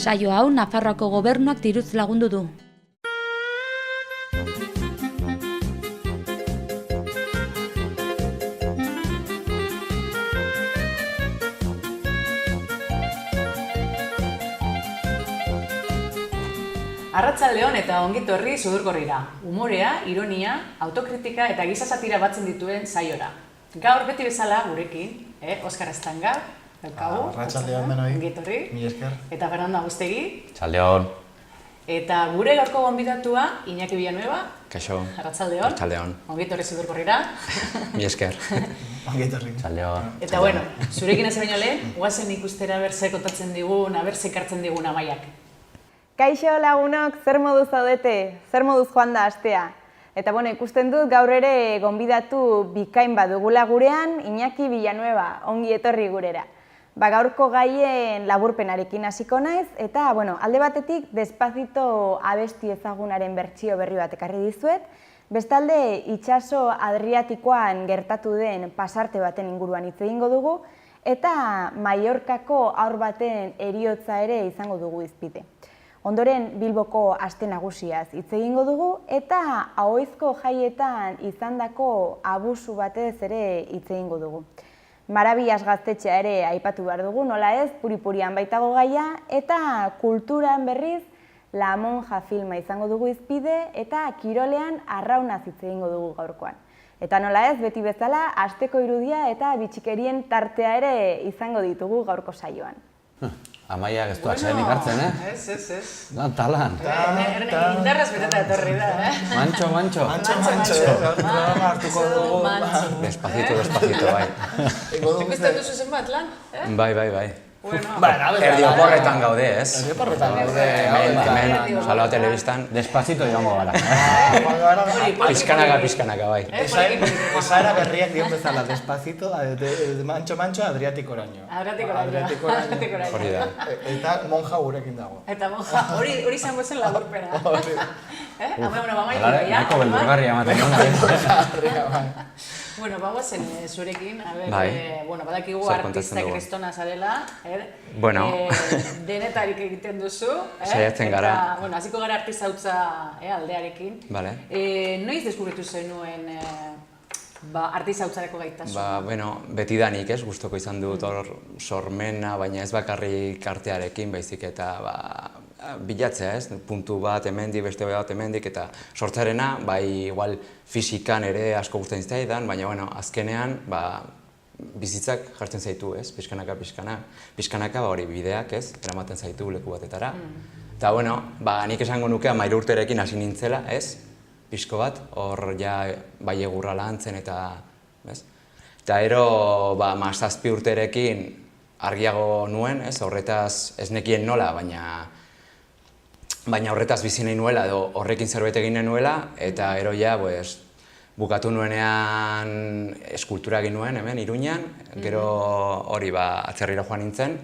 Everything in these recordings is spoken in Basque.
Saio hau Nafarroako gobernuak diruz lagundu du. Arratsaldeon eta ongitorri Sudurgorrira. Humorea, ironia, autokritika eta giza satira batzen dituen saiora. Gaur beti bezala gurekin, Oskar Estanga, daukagu. Arratsaldeon denoi. Ongitorri. Mila esker. Eta Fernando Agustegi. Txaldeon. Eta gure gaurko gonbidatua, Iñaki Villanueva. Kaixo. Arratsaldeon. Txaldeon. Ongitorri Sudurgorrira. Mila esker. Ongitorri. Txaldeon. Eta bueno, zurekin ez baino lehen, guazen ikustera berze kontatzen digun, berze ekartzen digun Amaiak. Kaixo lagunok, zer moduz zaudete? Zer moduz joan da astea? Eta bueno, ikusten dut gaur ere gonbidatu bikain badugula gurean, Iñaki Villanueva, ongi etorri gurera. Gaurko gaien laburpenarekin hasiko naiz, eta bueno, alde batetik Despacito abesti ezagunaren bertsio berri bat ekarri dizuet, bestalde itsaso Adriatikoan gertatu den pasarte baten inguruan hitz egingo dugu, eta Mallorcako haur baten heriotza ere izango dugu hizpide. Ondoren Bilboko aste nagusiaz hitz egingo dugu eta Ahoizko jaietan izandako abusu batez ere hitz egingo dugu. Marabillas gaztetxea ere aipatu behar dugu, nola ez, puri-purian baitago gaia, eta kulturan berriz La Monja filma izango dugu hizpide eta kirolean arraunaz hitz egingo dugu gaurkoan. Eta nola ez, beti bezala, asteko irudia eta bitxikerien tartea ere izango ditugu gaurko saioan. Amaiak ez du atxedenik hartzen, Ez. Talan. Indarraz beteta etorri da, Mantxo. Programa hartuko dugu. Despacito, bai. Ikusten duzu zenbat lan? Bai. Bueno, Erdi oporretan gaude, ez? Erdi oporretan gaude. Hemen, Salao Telebistan, Despacito joango gara. Pizkanaka, bai. Esaera berriak dion bezala, Despacito, mantxo, Adriatikoraino. Adriatikoraino. Hori da. Eta monja gurekin dago. Eta monja, hori izango zen laburpena. Nahiko beldurgarria ematen gona. Bueno, bagoazen zurekin, badakigu artista kristona zarela, denetarik egiten duzu. Saiatzen gara. Hasiko gara artizautza aldearekin. Noiz deskubritu zenuen artizautzareko gaitasun? Betidanik ez, gustoko izan dut hor sormena, baina ez bakarrik artearekin, baizik eta bilatzea ez, puntu bat hemendik, beste bat hemendik, eta sortzarena, bai igual fisikan ere asko gustatzen zitzaidan, baina azkenean bizitzak jartzen zaitu ez, pixkanaka hori bideak ez, eramaten zaitu leku batetara. Eta nik esango nuke 13 urterekin hasi nintzela ez, pixko bat, hor bai egurra lantzen eta ez. Eta ero 17 urterekin argiago nuen ez, horretaz ez nekien nola, baina horretaz bizi nahi nuela edo horrekin zerbait egin nahi nuela, eta ero bukatu nuenean eskultura egin nuen hemen Iruñan, gero hori atzerrira joan nintzen,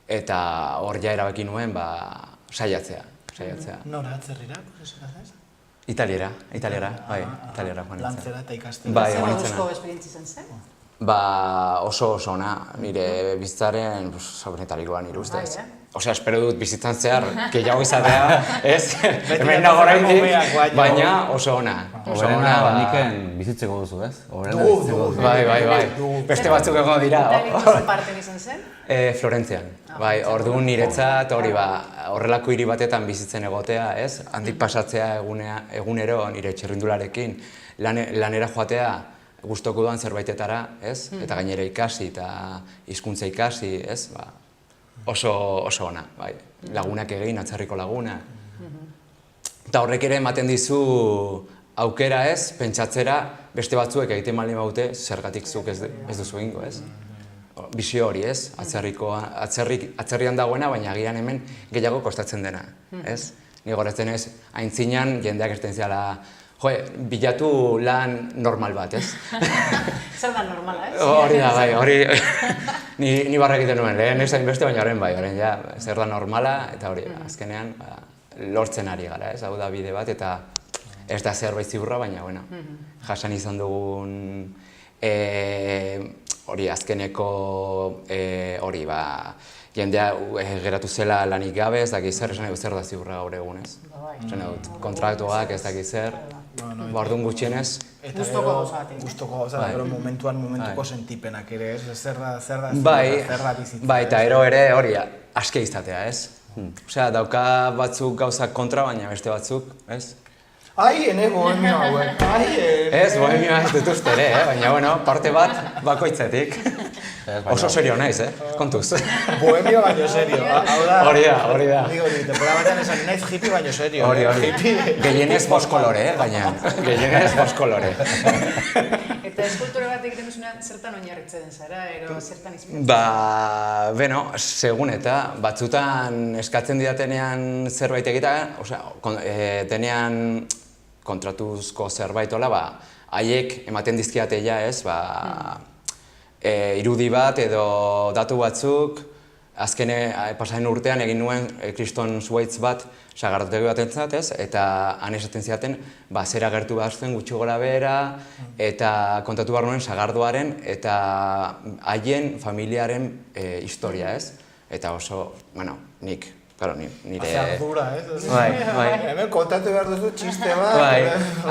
eta hor erabaki nuen saiatzea. Nora atzerrira? Italiara, bai, Italiara joan nintzen. Lantzera eta ikastera. Bai, zer moduzko esperientzia izan zen? Oso ona, nire bizitzaren sobrenetarikoa nire ustez. Osea, espero dut bizitzan zehar, gehiago izatea, ez? Hemen nago oraindik, baina oso ona. Oberena niken bizitzeko duzu, ez? Bai. Beste batzuk egon dira. Italiko zen parten izan zen? Florentzian. Bai, orduan niretzat hori horrelako hiri batetan bizitzen egotea, ez? Handik pasatzea egunero nire txirrindularekin lanera joatea gustoko duan zerbaitetara, ez? Eta gainera ikasi eta hizkuntza ikasi, ez? Oso ona, bai. Lagunak egin, atzerriko lagunak. Eta horrek ere ematen dizu aukera ez, pentsatzera beste batzuek egiten baldin baute zergatik zuk ez duzu egingo, ez? Bisio hori, ez? Atzerrian dagoena, baina agian hemen gehiago kostatzen dena, ez? Ni goratzen ez, aintzinan jendeak erten ziala, bilatu lan normal bat, ez? Zer da normala, ez? Hori da, bai, hori ni barra egiten nuen, lehen ez hainbeste, baina horren bai, zer da normala, eta hori, azkenean lortzen ari gara, ez? Hau da bide bat, eta ez da zerbait ziurra, baina, jasan izan dugun hori azkeneko hori jendea geratu zela lanik gabe, ez dakiz zer, esan zer da ziurra gaur egun, ez? Esan dut, kontraktuak ez dakiz zer, orduan gutxienez. Gustoko gauzatik. Gustoko gauza, gero momentuko sentipenak ere, ez? Zer da bizitza. Bai, eta ero ere hori aske izatea, ez? Osea, dauka batzuk gauzak kontra, baina beste batzuk, ez? Ai, ene bohemio hauek, Ez, bohemioa ez dituzte ere, baina, bueno, parte bat bakoitzetik. Oso serio naiz, kontuz. Bohemio baino serio, hau da. Hori da. Digo, temporada batean esan naiz hippie baino serio. Hori. Gehienez bost kolore, baina. Gehienez bost kolore. Eta eskultura bat egiten duzunean, zertan oinarritzen zara, ero zertan inspiratzen? Beno, segun eta batzutan eskatzen didatenean zerbait egitea, denean kontratuzko zerbait hola, haiek ematen dizkiate ja, ez, irudi bat edo datu batzuk, azkene pasaren urtean egin nuen kriston zuhaitz bat sagardategi bat entzat, ez, eta han esaten zidaten, zer agertu behar zuen gutxi gora behera, eta kontatu behar nuen sagardoaren eta haien familiaren historia, ez, eta oso, bueno, nik, claro, nire... Azardura, ez? Bai. Hemen kontatu behar duzu txiste bat. Bai,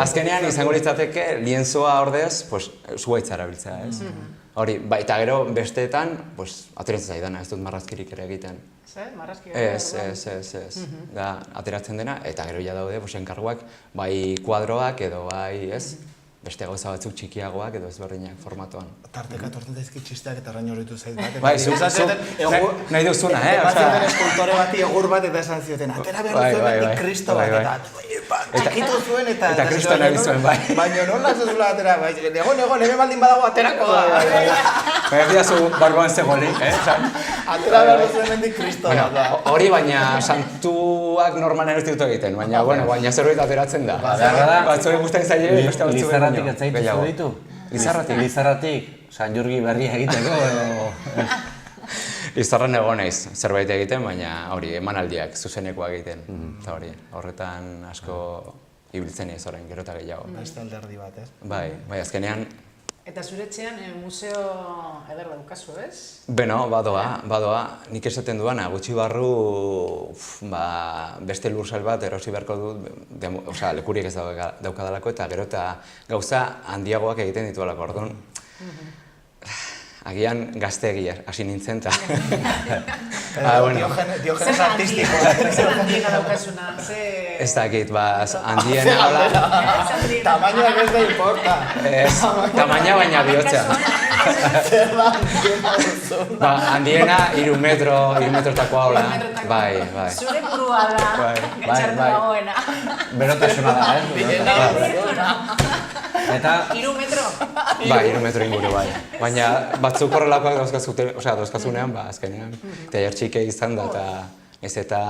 azkenean izango litzateke lienzoa ordez, zuhaitza erabiltzea, ez? Hori, eta gero besteetan, ateratzen zaidana, ez dut marrazkirik ere egiten. Zer, marrazki? Ez. Da, ateratzen dena, eta gero ja daude, enkarguak, bai kuadroak edo bai, ez? Beste gauza batzuk txikiagoak edo ezberdinak formatoan. Tarteka torten daizki txisteak eta rain horretu zait bat. Bai, nahi duzuna, Batzioten eskultore bati egur bat eta esan zioten, atera behar zuen betik kristo bat, eta txikitu zuen eta... Eta kristo nahi zuen, bai. Baina nola zuzula atera, egon, hemen baldin badago aterako da. Baina ez zu bargoan zegoelik, Atera behar zuen mendik kristo bat da. Hori baina santuak normalen ez dut egiten, baina zerbait ateratzen da. Batzoi guztain zaile, beste batzuk baino. Lizarratik ez zaituzu ditu? Lizarratik, San Jurgi berria egiteko edo... Lizarran egon naiz zerbait egiten, baina hori, emanaldiak, zuzenekoak egiten. Eta hori, horretan asko ibiltzen ez orain, gero eta gehiago. Beste alderdi bat, ez? Bai, azkenean... Eta zure etxean museo eder daukazu, ez? Beno, badoa. Nik esaten duana, gutxi barru beste lursail bat erosi beharko dut, lekurik ez daukadalako eta gero eta gauza handiagoak egiten ditualako, orduan. Agian gaztegi hasi nintzen eta... Diogenes artistikoa. Zer handiena daukazuna, Ez dakit, handiena hola... Tamainoak ez da importa. Tamaina baina bihotzean. Zer da handiena duzuna. Handiena 3 metrotakoa hola. Bai. Zure burua da, etxartu dagoena. Berotasuna da, ez? Eta... 3 metro? Bai, 3 metro inguru, bai. Baina batzuk horrelakoak dauzkazunean, azkenean. Tailertxike izan da, eta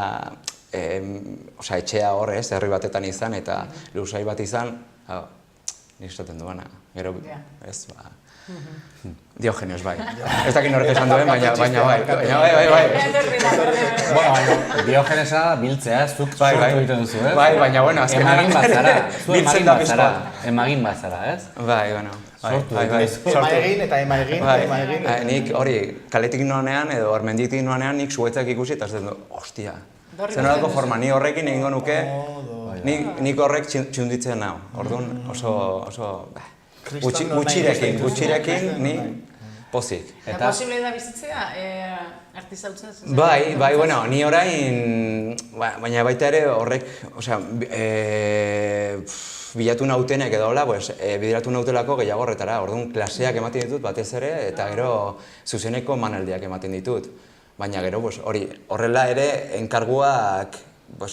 etxea horrez, herri batetan izan, eta lursail bat izan, nik esaten duana, gero, ez, Diogenes, bai. Ez dakit norek esan duen, baina bai. Bueno, Diogenesa biltzea, zuk sortu egiten duzu, ez? Bai, baina, bueno, azkenean... Emagin bat zara, zu emagin bat zara, ez? Bai, bueno. Emaegin eta emaegin. Nik hori, kaletik noanean edo armenditik noanean nik zuetzak ikusi eta ez dut, ostia. Zer nolako forma, ni horrekin egingo nuke, nik horrek txunditzen nau. Orduan oso... Gutxirekin, ni pozik. Eta posible da bizitzea, artista hautzen zen? Bai, bueno, ni orain, baina baita ere horrek, bilatu nautenek edo hola, bideratu nautelako gehiago horretara. Orduan, klaseak ematen ditut batez ere, eta gero zuzeneko emanaldiak ematen ditut. Baina gero, horrela ere, enkarguak,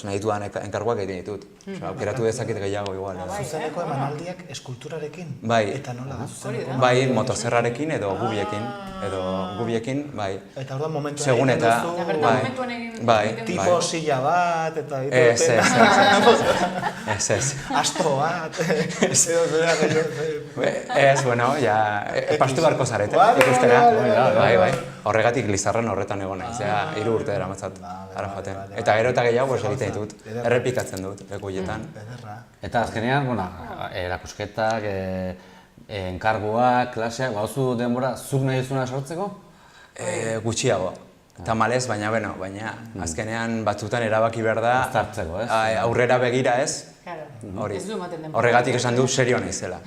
nahi duan enkarguak egiten ditut. Aukeratu dezakit gehiago igual. Zuzeneko emanaldiak eskulturarekin? Bai. Eta nola da zuzeneko? Bai, motozerrarekin edo gubiekin, bai. Eta orduan momentuan egiten duzu? Bertan momentuan egiten duzu? Tipo silla bat, eta... Ez. Asto bat. Ez, bueno, ja... Pastu beharko zarete, ikustera. Bai. Horregatik Lizarran horretan egon naiz, 3 urte daramatzat ara joaten. Eta gero eta gehiago egiten ditut, errepikatzen dut, lekuietan. Eta azkenean, erakusketak, enkarguak, klaseak, bauzu denbora, zuk nahi duzuna sortzeko? Gutxiago. Tamalez, baina azkenean batzutan erabaki behar da Uztartzeko, ez? Aurrera begira ez, hori. Ez du ematen den. Horregatik esan du serio naizela.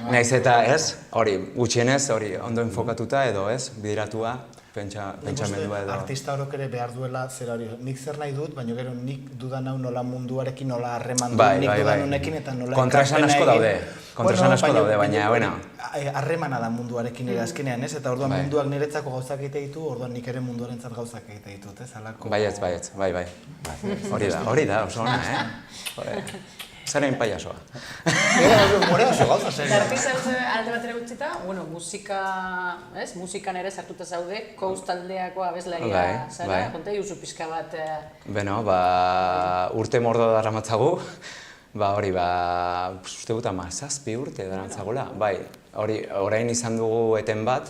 Naiz eta ez, hori, gutxienez, hori, ondo enfokatuta edo ez, bideratua, pentsamendua edo. Artista horok ere behar duela zer hori, nik zer nahi dut, baina gero nik dudan hau nola munduarekin, nola harreman dut, nik dudan honekin eta nola kontraesan asko daude, baina, bueno. Harremana da munduarekin ere azkenean, ez? Eta orduan munduak niretzako gauzak egite ditu, orduan nik ere munduarentzat gauzak egite ditut, ez? Baietz, bai. Hori da, oso ona, Zaren paiasoa. Morea oso gauza zer. Artista alde batera utzita, musikan ere sartuta zaude, Coast taldeako abeslaria zara, konta juzu pixka bat. Beno, urte mordo daramatzagu, uste dut 17 urte daramatzagula, bai. Orain izan dugu eten bat,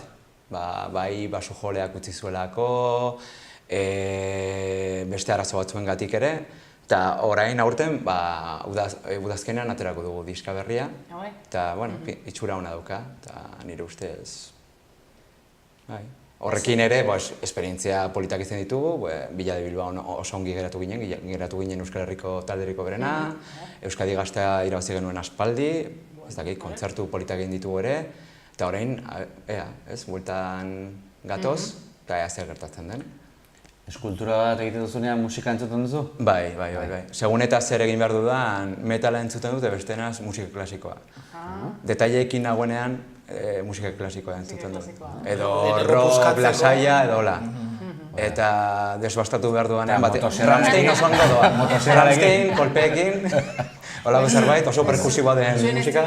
bai basojoleak utzi zuelako, beste arazo batzuengatik ere, eta orain aurten udazkenean aterako dugu diska berria, eta itxura hona dauka, eta nire ustez. Horrekin ere, esperientzia politak izan ditugu, Villa de Bilbao oso ongi geratu ginen Euskal Herriko talderiko berena, Euskadi Gaztea irabazi genuen aspaldi, ez dakit, kontzertu politak egin ditugu ere, eta orain, bueltan gatoz, eta zer gertatzen den. Eskultura bat egiten duzunean musika entzuten duzu? Bai. Segun eta zer egin behar dudan, metala entzuten dute bestenaz musika klasikoa. Detaileekin nagoenean musika klasikoa entzuten dut. Edo rock, lasaia, edo hola. Eta desbastatu behar dudanean, Rammstein oso ondo doa. Rammstein, kolpeekin, hola zerbait, oso perkusiboa den musika.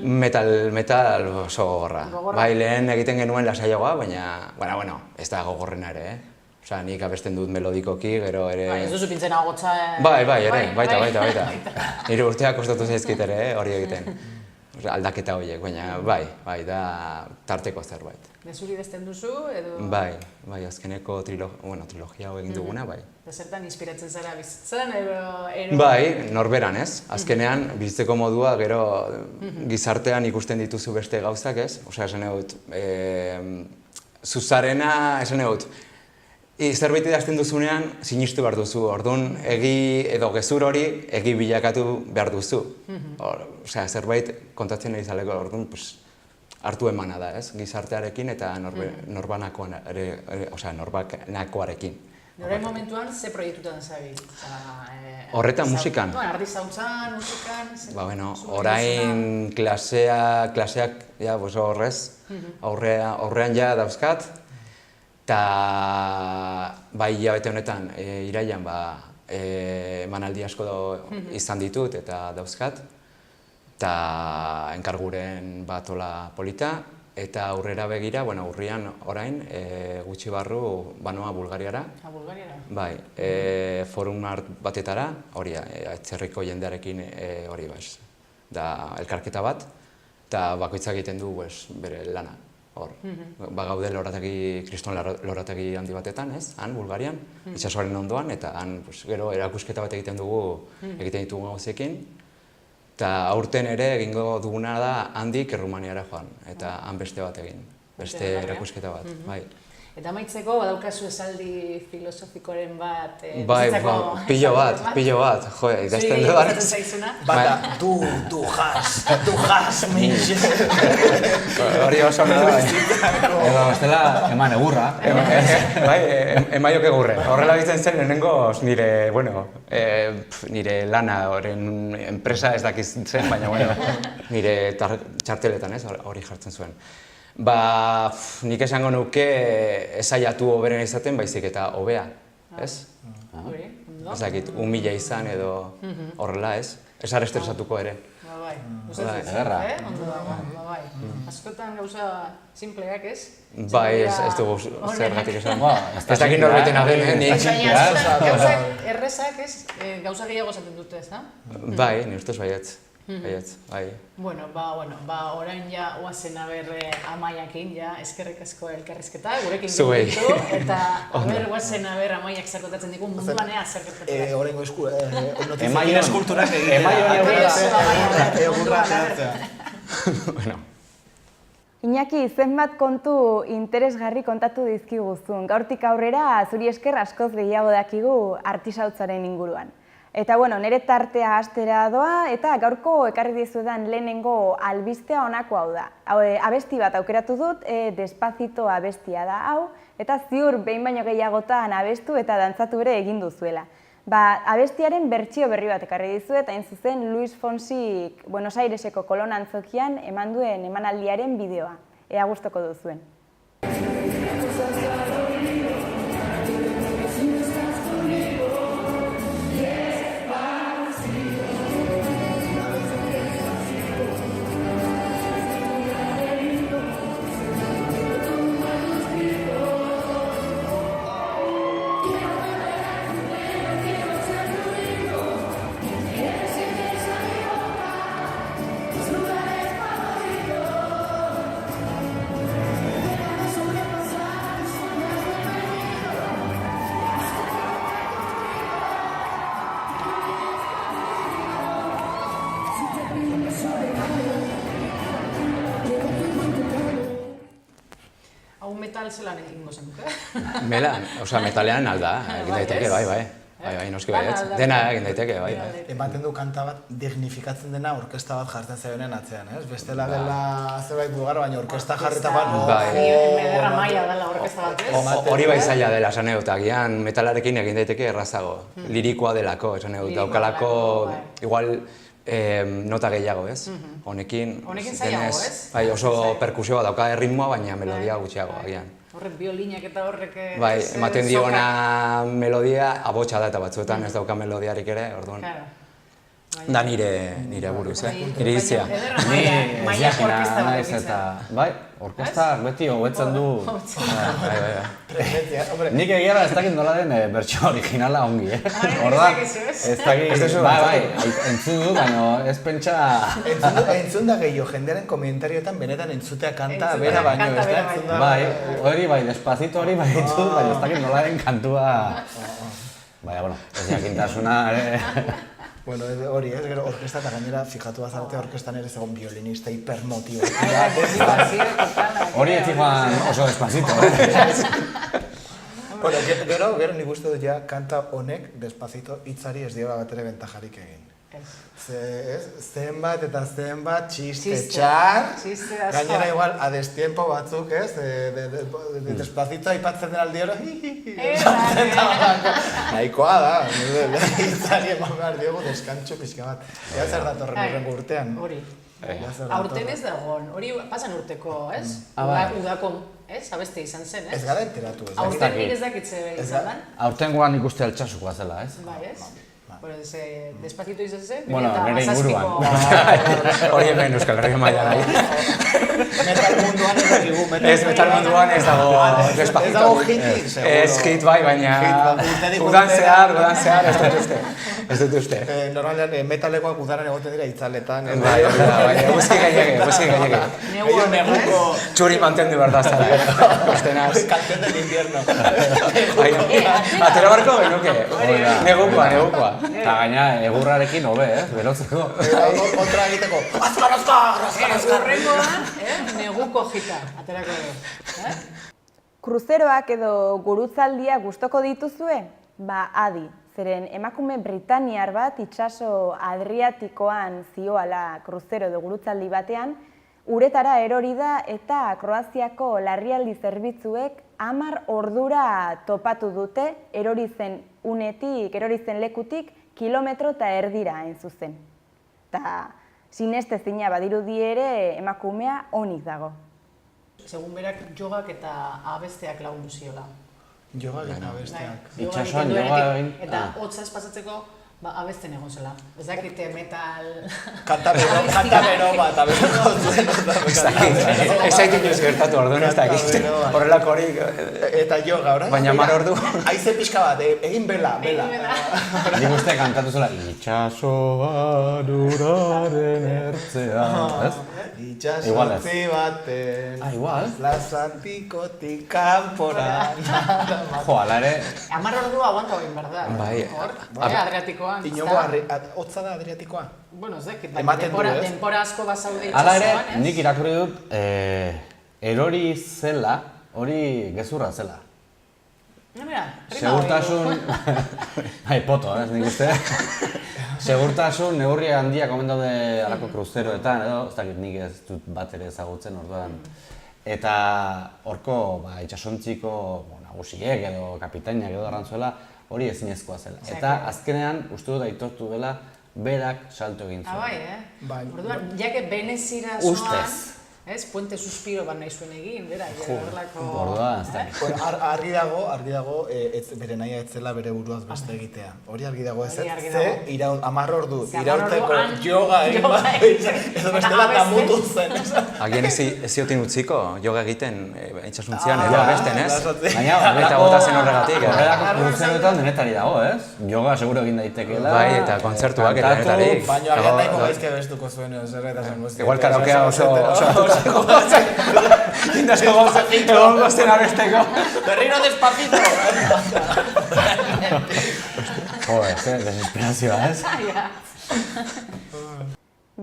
Metal oso gogorra. Bai, lehen egiten genuen lasaiagoa, baina, ez da gogorrena ere, Osa, nik abesten dut melodikoki, gero ere... Ez duzu pintzen agotza... Bai, ere, baita. Nire urteak kostatu zaizkit ere, hori egiten. Aldaketa horiek, baina bai, da tarteko zerbait. Gezuri besten duzu, edo... Bai, azkeneko trilogia hau egin duguna, bai. Eta zertan inspiratzen zara bizitzen, edo... Bai, norberan ez. Azkenean, bizitzeko modua, gero gizartean ikusten dituzu beste gauzak ez. Osea, esan dut, zuzarena, esan dut, zerbait idazten duzunean, sinistu behar duzu, orduan egi edo gezur hori egi bilakatu behar duzu. Osea, zerbait kontatzen nahi zaleko, orduan hartu emana da, ez? Gizartearekin eta norbanakoarekin. Norain momentuan, ze proiektutan zabi? Horretan musikan? Artizautzan, musikan... Orain klaseak, horrez, aurrean ja dauzkat, eta bai hilabete honetan, irailan emanaldi asko izan ditut eta dauzkat, eta enkarguren bat ola polita, eta aurrera begira, urrian orain, gutxi barru banoa Bulgariara. Bulgariara? Bai, forum batetara, hori, atzerriko jendearekin hori da elkarketa bat, eta bakoitzak egiten du bere lana. Gaude kriston lorategi handi batetan, han, Bulgarian, itsasoaren ondoan, eta han gero erakusketa bat egiten ditugu gauziekin, eta aurten ere egingo duguna da handik Errumaniara joan, eta han beste bat egin, beste erakusketa bat, bai. Eta amaitzeko, badaukazu esaldi filosofikoren bat... Bai, pilo bat, idazten dudan. Zuri zaizuna? Bata, du has, minxe. Hori oso nada, Edo, bestela, eman egurra. Bai, emaiok egurre. Horrela bitzen zen, lehenengoz nire lana, horren enpresa ez dakiz zen, baina nire txarteletan hori jartzen zuen. Nik esango nuke esaiatu hoberen izaten, baizik eta hobea, ez? Ez dakit, humila izan edo horrela, ez? Ez ara estresatuko ere. Bai, ederra. Bai, askotan gauza simpleak, ez? Bai, ez dugu zergatik esan. Ez dakit norbeten agen, Gauza errezak, ez? Gauza gehiago esaten dute, ez da? Bai, nire ustez baietz. Bai. Bueno, orain ja oazen aber Amaiakin, eskerrik asko elkarrizketa, gurekin ditu, eta oazen aber Amaiak zer kontatzen digun munduan ea zer gertatzen da. Horrengo eskulturak egitea. Emaio bueno. Iñaki, zenbat kontu interesgarri kontatu dizkiguzun. Gaurtik aurrera, zuri esker askoz gehiago dakigu artisautzaren inguruan. Eta, bueno, nire tartea hastera doa, eta gaurko ekarri dizudan lehenengo albistea honako hau da. Abesti bat aukeratu dut, Despacito abestia da hau, eta ziur behin baino gehiagotan abestu eta dantzatu ere egin duzuela. Abestiaren bertsio berri bat ekarri dizuet, hain zuzen Luis Fonsik Buenos Aireseko Kolon Antzokian eman duen emanaldiaren bideoa. Ea gustoko duzuen. Hau metal zelan egingo zenuke? Metalean alda, egin daiteke, bai, noski baietz. Dena egin daiteke, bai. Ematen du kanta bat dignifikatzen dena orkesta bat jartzen zaionen atzean, ez? Bestela dela zerbait bulgar, baina orkesta jarreta bat... Mederra maila dela orkesta bat, ez? Hori bai zaila dela, esan egut, agian metalarekin egin daiteke errazago. Lirikoa delako, esan egut, daukalako, igual, nota gehiago, ez? Honekin zailago, ez? Bai, oso perkusioa dauka erritmoa, baina melodia gutxiago, agian. Horrek biolinak eta horrek... Bai, ematen diona melodia, abotsa da eta batzuetan ez dauka melodiarik ere, orduan. Da nire buruz, nire izia. Ni ez jakina naiz eta... Bai, orkestak beti hobetzen du... Nik egiara ez dakit nola den bertsio originala ongi, Orda, ez dakit... Bai, entzun du, baina ez pentsa... Entzun da gehiago, jendearen komentarioetan benetan entzutea kanta bera baino, ez da entzun da... Bai, hori bai, Despacito hori bai entzun, baina ez dakit nola den kantua... Baina, bueno, ez jakintasuna... Bueno, hori ez, gero orkesta eta gainera fijatu bazarte orkestan ere zegoen violinista hipermotibo. Hori ez joan oso Despacito, Bueno, gero nik uste dut ja kanta honek Despacito hitzari ez diola bat ere bentajarik egin. Zenbat eta zenbat txiste txar, gainera igual adestiempo batzuk, ez? Despacito aipatzen den aldi oro, nahikoa da, hitzari eman behar diogu deskantxo pixka bat. Ea zer datorren urrengo urtean. Hori. Aurten ez dagoen, hori pasan urteko, ez? Udako, ez? Abeste izan zen, ez? Ez gara enteratu, ez? Aurten nik ez dakitze izan den? Aurten guan ikuste altxasukoa zela, ez? Bai, ez? Despacito izan zen, bueno, nire inguruan. Hori hemen Euskal Herria mailan nahi. Metal munduan ez dakigu. Ez, metal munduan ez dago Despacito. Ez dago hiti, seguro. Ez hit bai, baina udan zehar, ez dut uste. Normalean metalekoak udaran egoten dira itzaletan. Bai, baina guzki gaineke. Neguko. Txuri mantendu behar da zara. Ostenaz. Canción del invierno. Atera barko genuke. Negukoa. Eta gaina egurrarekin hobe, berotzeko. Kontra egiteko, azkar! Horrengoan, neguko jita, aterako dugu. Kruzeroak edo gurutzaldia gustoko dituzue? Adi, zeren emakume britaniar bat itsaso Adriatikoan zioala kruzero edo gurutzaldi batean, uretara erori da eta Kroaziako larrialdi zerbitzuek 10 ordura topatu dute erori zen lekutik kilometro eta erdira hain zuzen. Eta sinestezina badirudi ere emakumea onik dago. Segun berak jogak eta abesteak lagundu ziola. Jogak eta abesteak. Itxasuan joga egin. Eta hotzaz pasatzeko abesten egon zela. Ez dakite metal... Kanta bero bat abesteko zuen. Ez zait inoz gertatu orduan ez dakit. Horrelako hori... Eta joga, orain? Baina 10 ordu. Aize pixka bat, egin bela. Nik uste kantatu zela itxasoan uraren ertzean, ez? Itxasotzi baten... igual? Plazantikotik kanpora... Jo, ala ere... 10 ordu aguanta egin behar da. Bai. Adriatikoa. Adriatikoan. Inongo hotza da Adriatikoa? Bueno, ez dakit, Ematen du, ez? denpora asko bazaude Hala ere, itxasuan, ez? nik irakurri dut, erori zela, hori gezurra zela. Mira, Segurtasun... Bai, poto, nik uste. Segurtasun neurri handia komen daude alako kruzeroetan, edo, ez dakit nik ez dut bat ere ezagutzen orduan. Eta horko itxasontziko nagusiek edo kapitainak edo arrantzuela hori ezinezkoa zela. Eta azkenean uste dut aitortu dela berak salto egin zuen. Bai, orduan, jake Benezira zoan, ez, Puente Suspiro bat nahi zuen egin, bera, horrelako... Orduan, ez dakit. Argi dago, bere nahia etzela bere buruaz beste egitea. Hori argi dago ez, ze 10 ordu irauteko yoga egin bat, edo bestela damutu zen. Agian ez ziotin utziko yoga egiten itxasuntzian edo abesten, ez? Baina Eta bota zen horregatik. Horrelako kruzeroetan denetari dago, ez? Yoga seguro egin daitekeela. Bai, eta kontzertuak ere denetarik. Baina agian nahiko gaizke bestuko zuen, zer eta zen guzti. Igual karaokea oso... Egon gozten abesteko. Berriro despacito! Joder, desesperazioa, ez?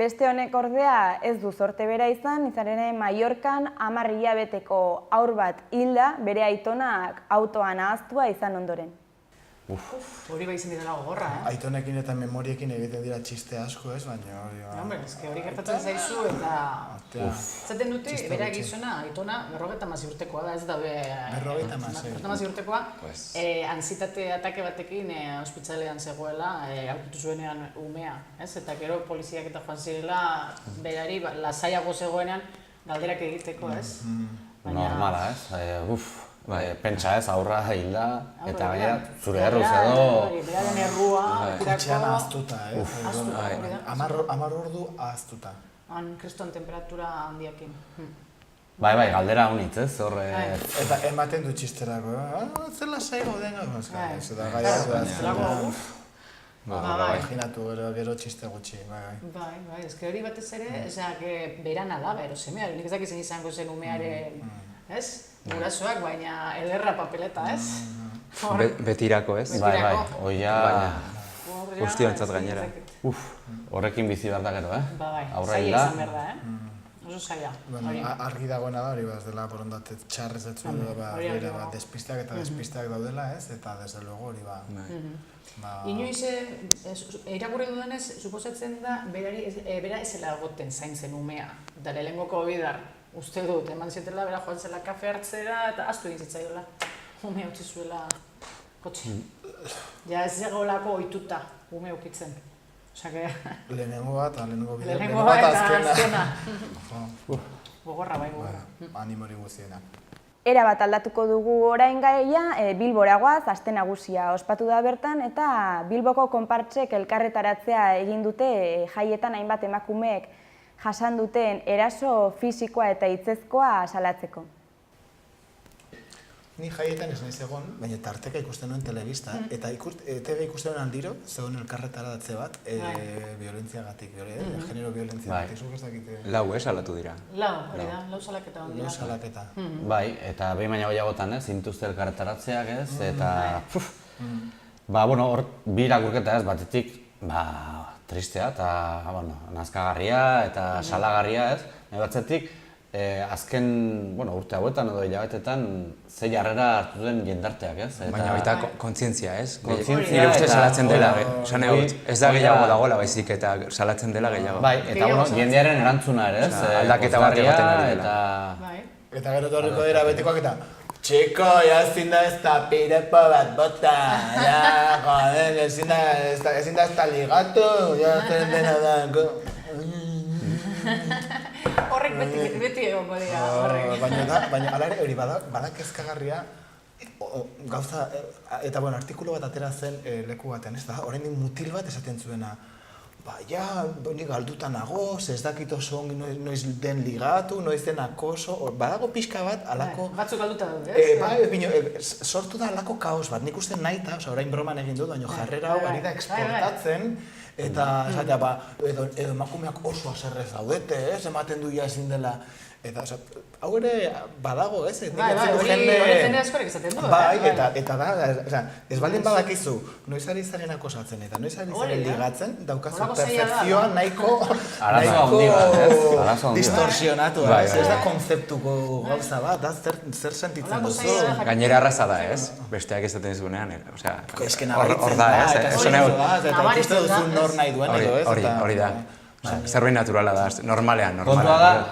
Beste honek ordea ez du zorte bera izan ere Mallorcan 10 hilabeteko haur bat hilda bere aitonak autoan ahaztua izan ondoren. Hori bai izan dira gogorra, Aitonekin eta memoriekin egiten dira txiste asko, ez? Baina hori... Hombre, eske hori gertatzen zaizu eta... Zaten dute, bera gizona, aitona, 50 urtekoa da, ez da be... 50 urtekoa, antsietate atake batekin ospitalean zegoela, aurkitu zuenean umea, ez? Eta gero poliziak eta joan zirela, berari lasaiago zegoenean galderak egiteko, ez? Normala, ez? Pentsa ez, aurra hilda, eta gainera zure erruz edo... Beraren errua, kotxean ahaztuta, 10 ordu ahaztuta. Han kriston temperatura handiakin. Bai, galdera honitz, ez? Horre... Eta ematen du txisterako, zer lasai gauden gaur, ez da gaiatu. Imaginatu gero txiste gutxi, Bai, ezke hori batez ere, beran alaba, ero semea, nik ezak izan izango zen umearen, ez? Gurasoak, baina ederra papeleta, ez? Betirako, ez? Bai, oia... Guztiontzat gainera. Horrekin bizi behar da gero, Bai, aurra zaila hilda. izan behar da, Oso zaila. Argi dagoena da hori ez dela borondatez txarrez etzu despisteak eta despisteak daudela, ez? Eta desde luego hori Inoiz, irakurri dudanez, suposatzen da, bera ezela egoten zaintzen umea. Eta lehenengoko bidar, uste dut, eman zietela, bera joan zela kafe hartzera eta ahaztu egin zitzaiola. Umea utzi zuela kotxe. Ja ez zegoelako ohituta ume ukitzen. Lehenengo bat, lehenengo bat azkena. Gogorra bai, gogorra. Animori guztiena. Era bat aldatuko dugu orain gaia, Bilbora goaz, aste nagusia ospatu da bertan, eta Bilboko konpartsek elkarretaratzea egin dute jaietan hainbat emakumeek jasan duten eraso fisikoa eta hitzezkoa salatzeko. Ni jaietan ez naiz egon, baina tarteka ikusten nuen telebista, eta TV ikusten nuen aldiro, zegoen elkarretaratze bat, violentziagatik, genero violentziagatik, zuk ez dakite... Lau, salatu dira. Lau salaketa hon dira. Lau salaketa. Bai, eta behin baina gehiagotan, zintuzte elkarretaratzeak, ez, eta... Bueno, hor, bi irakurketa ez, batetik, tristea eta nazkagarria eta salagarria, ez, batzetik, azken urte hauetan edo hilabetetan ze jarrera hartu den jendarteak, ez? Baina baita kontzientzia, ez? Kontzientzia nire uste salatzen dela, ez da gehiago dagoela baizik eta salatzen dela gehiago. Bai, eta jendearen erantzuna ere, ez? Aldaketa bat egoten ari dela. Eta gero torriko dira betikoak eta Txiko, ya ezin da ez da pirepo bat bota, joder, ezin da ez da ligatu, ya zen dena da... Horrek beti egongo dira, horrek. Baina ala ere hori bada kezkagarria, gauza, eta artikulu bat atera zen leku batean, ez da, oraindik mutil bat esaten zuena. Ni galduta nago, ez dakit oso ongi noiz den ligatu, noiz den akoso, badago pixka bat, alako... Batzuk galduta dut, ez? Sortu da alako kaos bat, nik uste naita, orain broman egin dut, baina jarrera hau ari da eksportatzen, eta edo emakumeak oso haserrez daudete, ematen du ja ezin dela Eta, hau ere badago, ez? Bai, hori jende askorik esaten du. Bai, eta da, ez baldin badakizu, noiz ari zaren akosatzen eta noiz ari zaren ligatzen, daukazu perfekzioa nahiko distorsionatua, ez da konzeptuko gauza bat, da zer sentitzen duzu. Gainera arraza da, ez? Besteak esaten zuenean, osea, Esken abaitzen da, eta ikuste duzu nor nahi duen edo, ez? Hori da. Zerbait naturala da, normalean. Kontua da,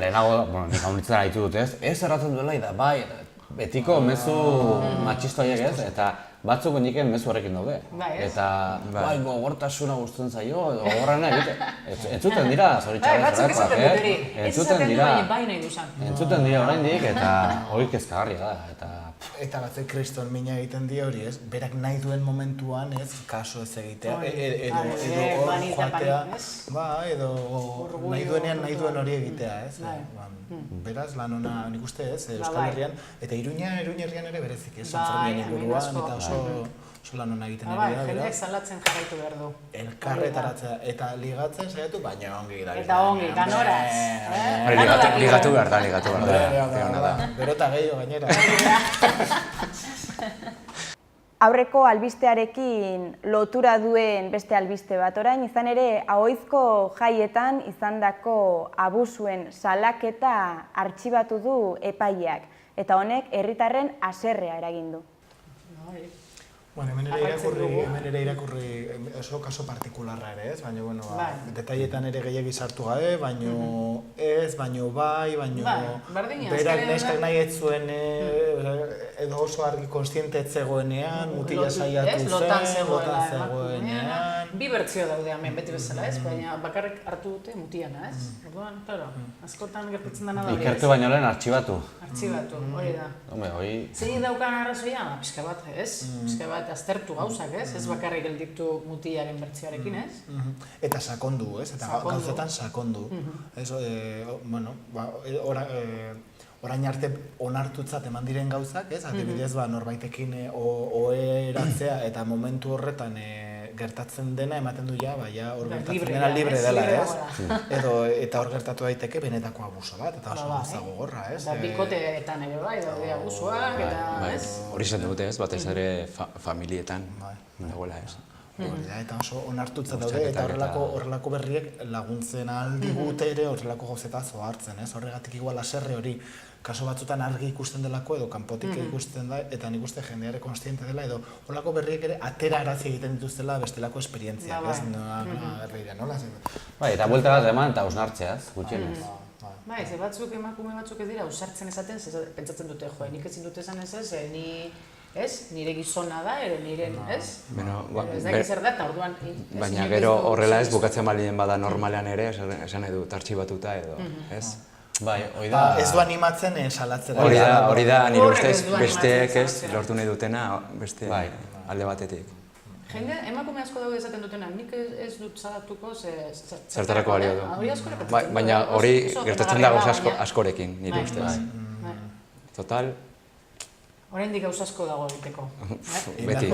lehenago, nik haunitzen aritu dut, ez erratzen duela, da, bai, betiko mezu matxisto haiek ez, eta batzuk niken mezu horrekin daude. Eta, bai, gogortasuna gustatzen zaio, gogorrana egite. Entzuten dira, zoritxarrez, entzuten dira oraindik, eta hori kezkagarria da. Eta batzuk kriston mina egiten di hori, ez? Berak nahi duen momentuan, ez? Kaso ez egitea, edo hor joatea, edo nahi duenean nahi duen hori egitea, ez? Beraz, lan hona nik uste, ez? Euskal Herrian, eta Iruña herrian ere berezik, ez? Sanfermien inguruan, eta oso lan hona egiten ari da, jendeak salatzen jarraitu behar du. Elkarretaratzea, eta ligatzen saiatu, baina ongi da. Eta ongi, ganoraz. Ligatu behar da. Gero eta gehiago gainera. Aurreko albistearekin lotura duen beste albiste bat orain, izan ere Ahoizko jaietan izandako abusuen salaketa artxibatu du epaileak, eta honek herritarren haserrea eragin du. Bueno, hemen ere irakurri oso kaso partikularra ere, ez? Baina, detailetan ere gehiagi sartu gabe, baino bai, berak neskak nahi ez zuen edo oso argi konstiente ez zegoenean, mutila saiatu zen, lotan zegoenean. Bi bertzio daude hemen beti bezala, ez? Baina bakarrik hartu dute mutiana, ez? Orduan, claro, askotan gertatzen dena da hori. Ikertu baino lehen artxibatu. Artxibatu, hori da. Zein daukan arrazoia? Pixka bat, ez? Pixka bat aztertu gauzak, ez? Ez bakarrik gelditu mutilaren bertzioarekin, ez? Eta sakondu, ez? Eta gauzetan sakondu. Orain arte onartutzat eman diren gauzak, ez? Adibidez, norbaitekin oheratzea eta momentu horretan gertatzen dena ematen du hor gertatzen dena libre dela, ez? Eta hor gertatu daiteke benetako abuso bat, eta oso gauza gogorra, ez? Eta bikoteetan ere bai, daude abusoak, eta, ez? Hori zen dute, ez? Batez ere familietan dagoela, ez? Eta oso onartutzat daude, eta horrelako berriek laguntzen aldigute ere horrelako gauzetazo hartzen, ez? Horregatik igual haserre hori kaso batzutan argi ikusten delako edo kanpotik ikusten da, eta nik uste jendeare konstiente dela, edo horrelako berriek ere atera arazi egiten dituztela bestelako esperientziak, ez? Nola zen? Bai, eta buelta bat eman eta hausnartzeaz, gutxienez. Bai, ze batzuk emakume batzuk ez dira ausartzen esaten, pentsatzen dute, ni ezin dute esan ez, nire gizona da, edo niren, ez? Ez dakit zer da, eta orduan... Baina gero horrela ez bukatzen balien bada normalean ere, esan nahi dut artxibatuta edo, ez? Bai, hori da... Ez du animatzen salatzera. Hori da, nire ustez, besteek ez, lortu nahi dutena, beste alde batetik. Jende, emakume asko daude esaten dutena, nik ez dut salatuko, zertarako balio du. Baina hori gertatzen da gauza askorekin, nire ustez. Total... Oraindik gauza asko dago egiteko. Beti.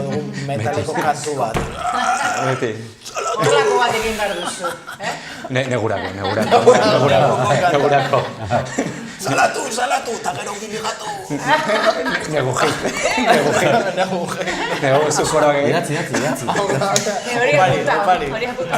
Metaleko kantu bat. Beti. Horrelako bat egin behar duzu, Negurako. Salatu, eta gero giligatu. Negujit. Zuforoak egin. Idatzi. Hori aputa.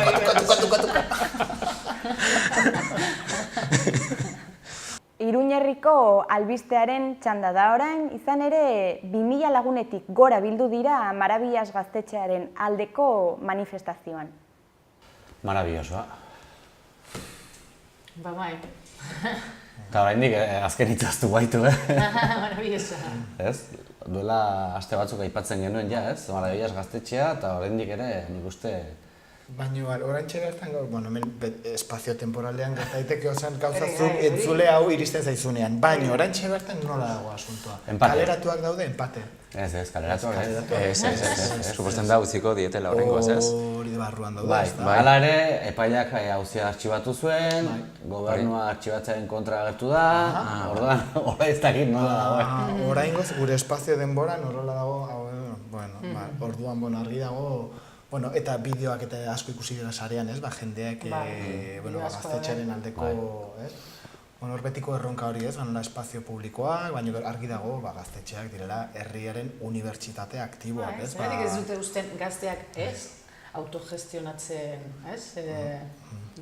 Iruñerriko albistearen txanda da orain, izan ere 2000 lagunetik gora bildu dira Marabillas gaztetxearen aldeko manifestazioan. Marabillosoa. Bai. Eta oraindik azken itzaztu baitu, Marabillosoa. Ez? Duela aste batzuk aipatzen genuen ja, ez? Marabillas gaztetxea eta oraindik ere nik uste... Baina, oraintxe bertan, hemen espazio-temporalean gertaiteke osan gauzazuk entzule hau iristen zaizunean. Baina, oraintxe bertan nola dago asuntoa? Kaleratuak daude, empate. Ez, kaleratuak, ez. Suposten da utziko dietela horrengoaz, ez? Hori de barruan daude, ez da? Hala ere, epaileak auzia artxibatu zuen, gobernua artxibatzearen kontra agertu da, orduan, hori ez dakit nola dago. Oraingoz, gure espazio denboran horrela dago, orduan, argi dago, eta bideoak eta asko ikusi dira sarean, ez? Jendeak gaztetxearen aldeko, ez? Hor betiko erronka hori ez, baina espazio publikoak, baina argi dago gaztetxeak direla herriaren unibertsitate aktiboak, ez? Zergatik ez dute usten gazteak ez, autogestionatzen, ez?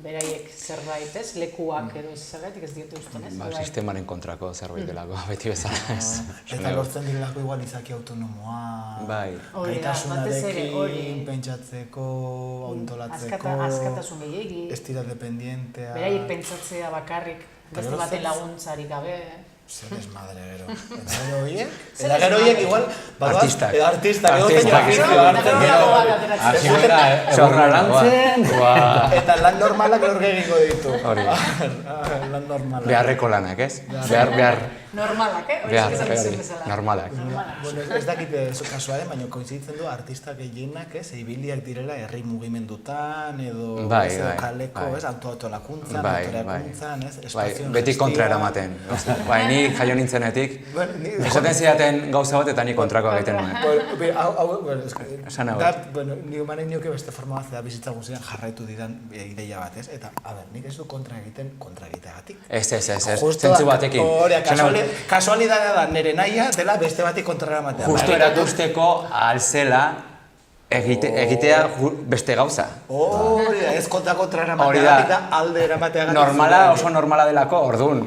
Beraiek zerbait, ez? Lekuak edo zergatik ez diote usten, ez? Sistemaren kontrako zerbait delako, beti bezala ez. Eta lortzen direlako igual izaki autonomoa, gaitasunarekin, pentsatzeko, antolatzeko, askatasun gehiegi, estira dependientea. Beraiek pentsatzea bakarrik, beste baten laguntzarik gabe. Zer desmadre, gero. Eta gero horiek igual... Artistak. Artistak. Hasi gara, egurra lantzen. Eta lan normalak lor gegiko ditu. Lan normalak. Beharreko lanak, ez? Behar. Normalak, Normalak. Ez dakit kasuaren, baina koinziditzen du artistak gehienak, ez? Ibiliak direla herri mugimendutan, edo kaleko, ez? Autolakuntzan, autorakuntzan, ez? Beti kontra eramaten. Ni jaio nintzenetik, esaten zidaten gauza bat eta ni kontrakoa egiten nuen. Esan hau. Ni humanen nioke beste forma bat bizitza guztian jarraitu didan ideia bat, ez? Eta, nik ez du kontra egiteagatik. Ez, zentzu batekin. Kasualidadea da, nire nahia dela beste batik kontra eramatea. Justo erakusteko alzela egitea beste gauza. Hori da, ez kontra eramateagatik da, alde eramateagatik. Normala, oso normala delako, orduan.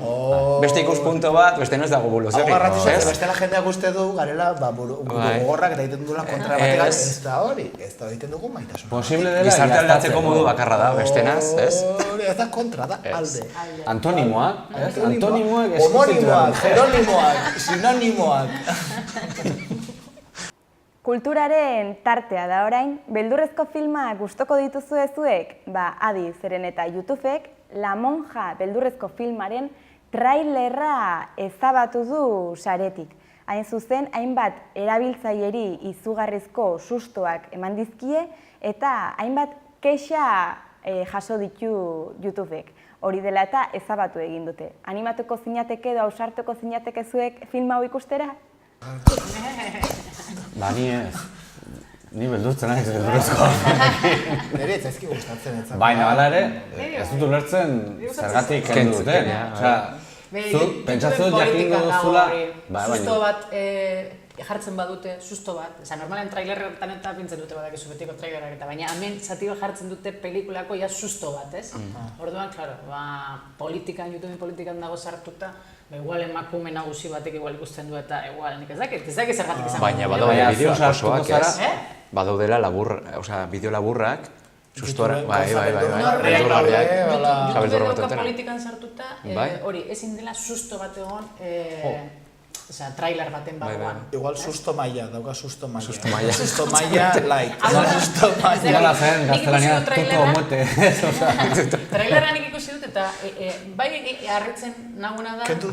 Beste ikuspunto bat, beste ez dago buluziorik. Hau garratizat, beste la jendeak uste du, garela, buru gogorrak eta egiten dugula kontra eramateagatik. Ez da hori, ez da egiten dugu maitasun. Posible dela gizarte aldatzeko modu bakarra da, bestenaz, ez? Hori, ez da kontra da, alde. Antonimoak, ez? Antonimoak, homonimoak, jeronimoak, sinonimoak. Kulturaren tartea da orain, beldurrezko filma gustoko dituzue zuek? Adi, zeren eta YouTubek La Monja beldurrezko filmaren trailerra ezabatu du saretik. Hain zuzen, hainbat erabiltzaileri izugarrizko sustoak eman dizkie eta hainbat kexa jaso ditu YouTubek. Hori dela eta ezabatu egin dute. Animatuko zinateke edo ausartuko zinateke zuek film hau ikustera? Ni ez. Ni beldurtzen naiz beldurrezko. Nire ez zaizki gustatzen ez. Baina hala ere, ez dut ulertzen zergatik kendu dute. Pentsatzen dut jakingo duzula... Susto bat jartzen badute, susto bat. Normalen trailerretan eta pintzen dute badakizu betiko trailerrak eta baina hemen zati bat jartzen dute pelikulako ja susto bat, ez? Orduan, klaro, politikan, YouTubeen politikan dago sartuta, igual emakume nagusi batek igual ikusten du eta igual nik ez dakit zergatik izango. Baina badaude bideo osoak, ez? Badaudela bideo laburrak, sustoa, bai. YouTubeen dauka politikan sartuta, hori, ezin dela susto bat egon, trailer baten bagoan. Igual susto maila, dauka susto maila. Susto maila. Susto maila light. Susto maila. Nola zen, gaztelania tuto mote. Trailerra nik ikusi dut eta bai harritzen naguna da... Kendu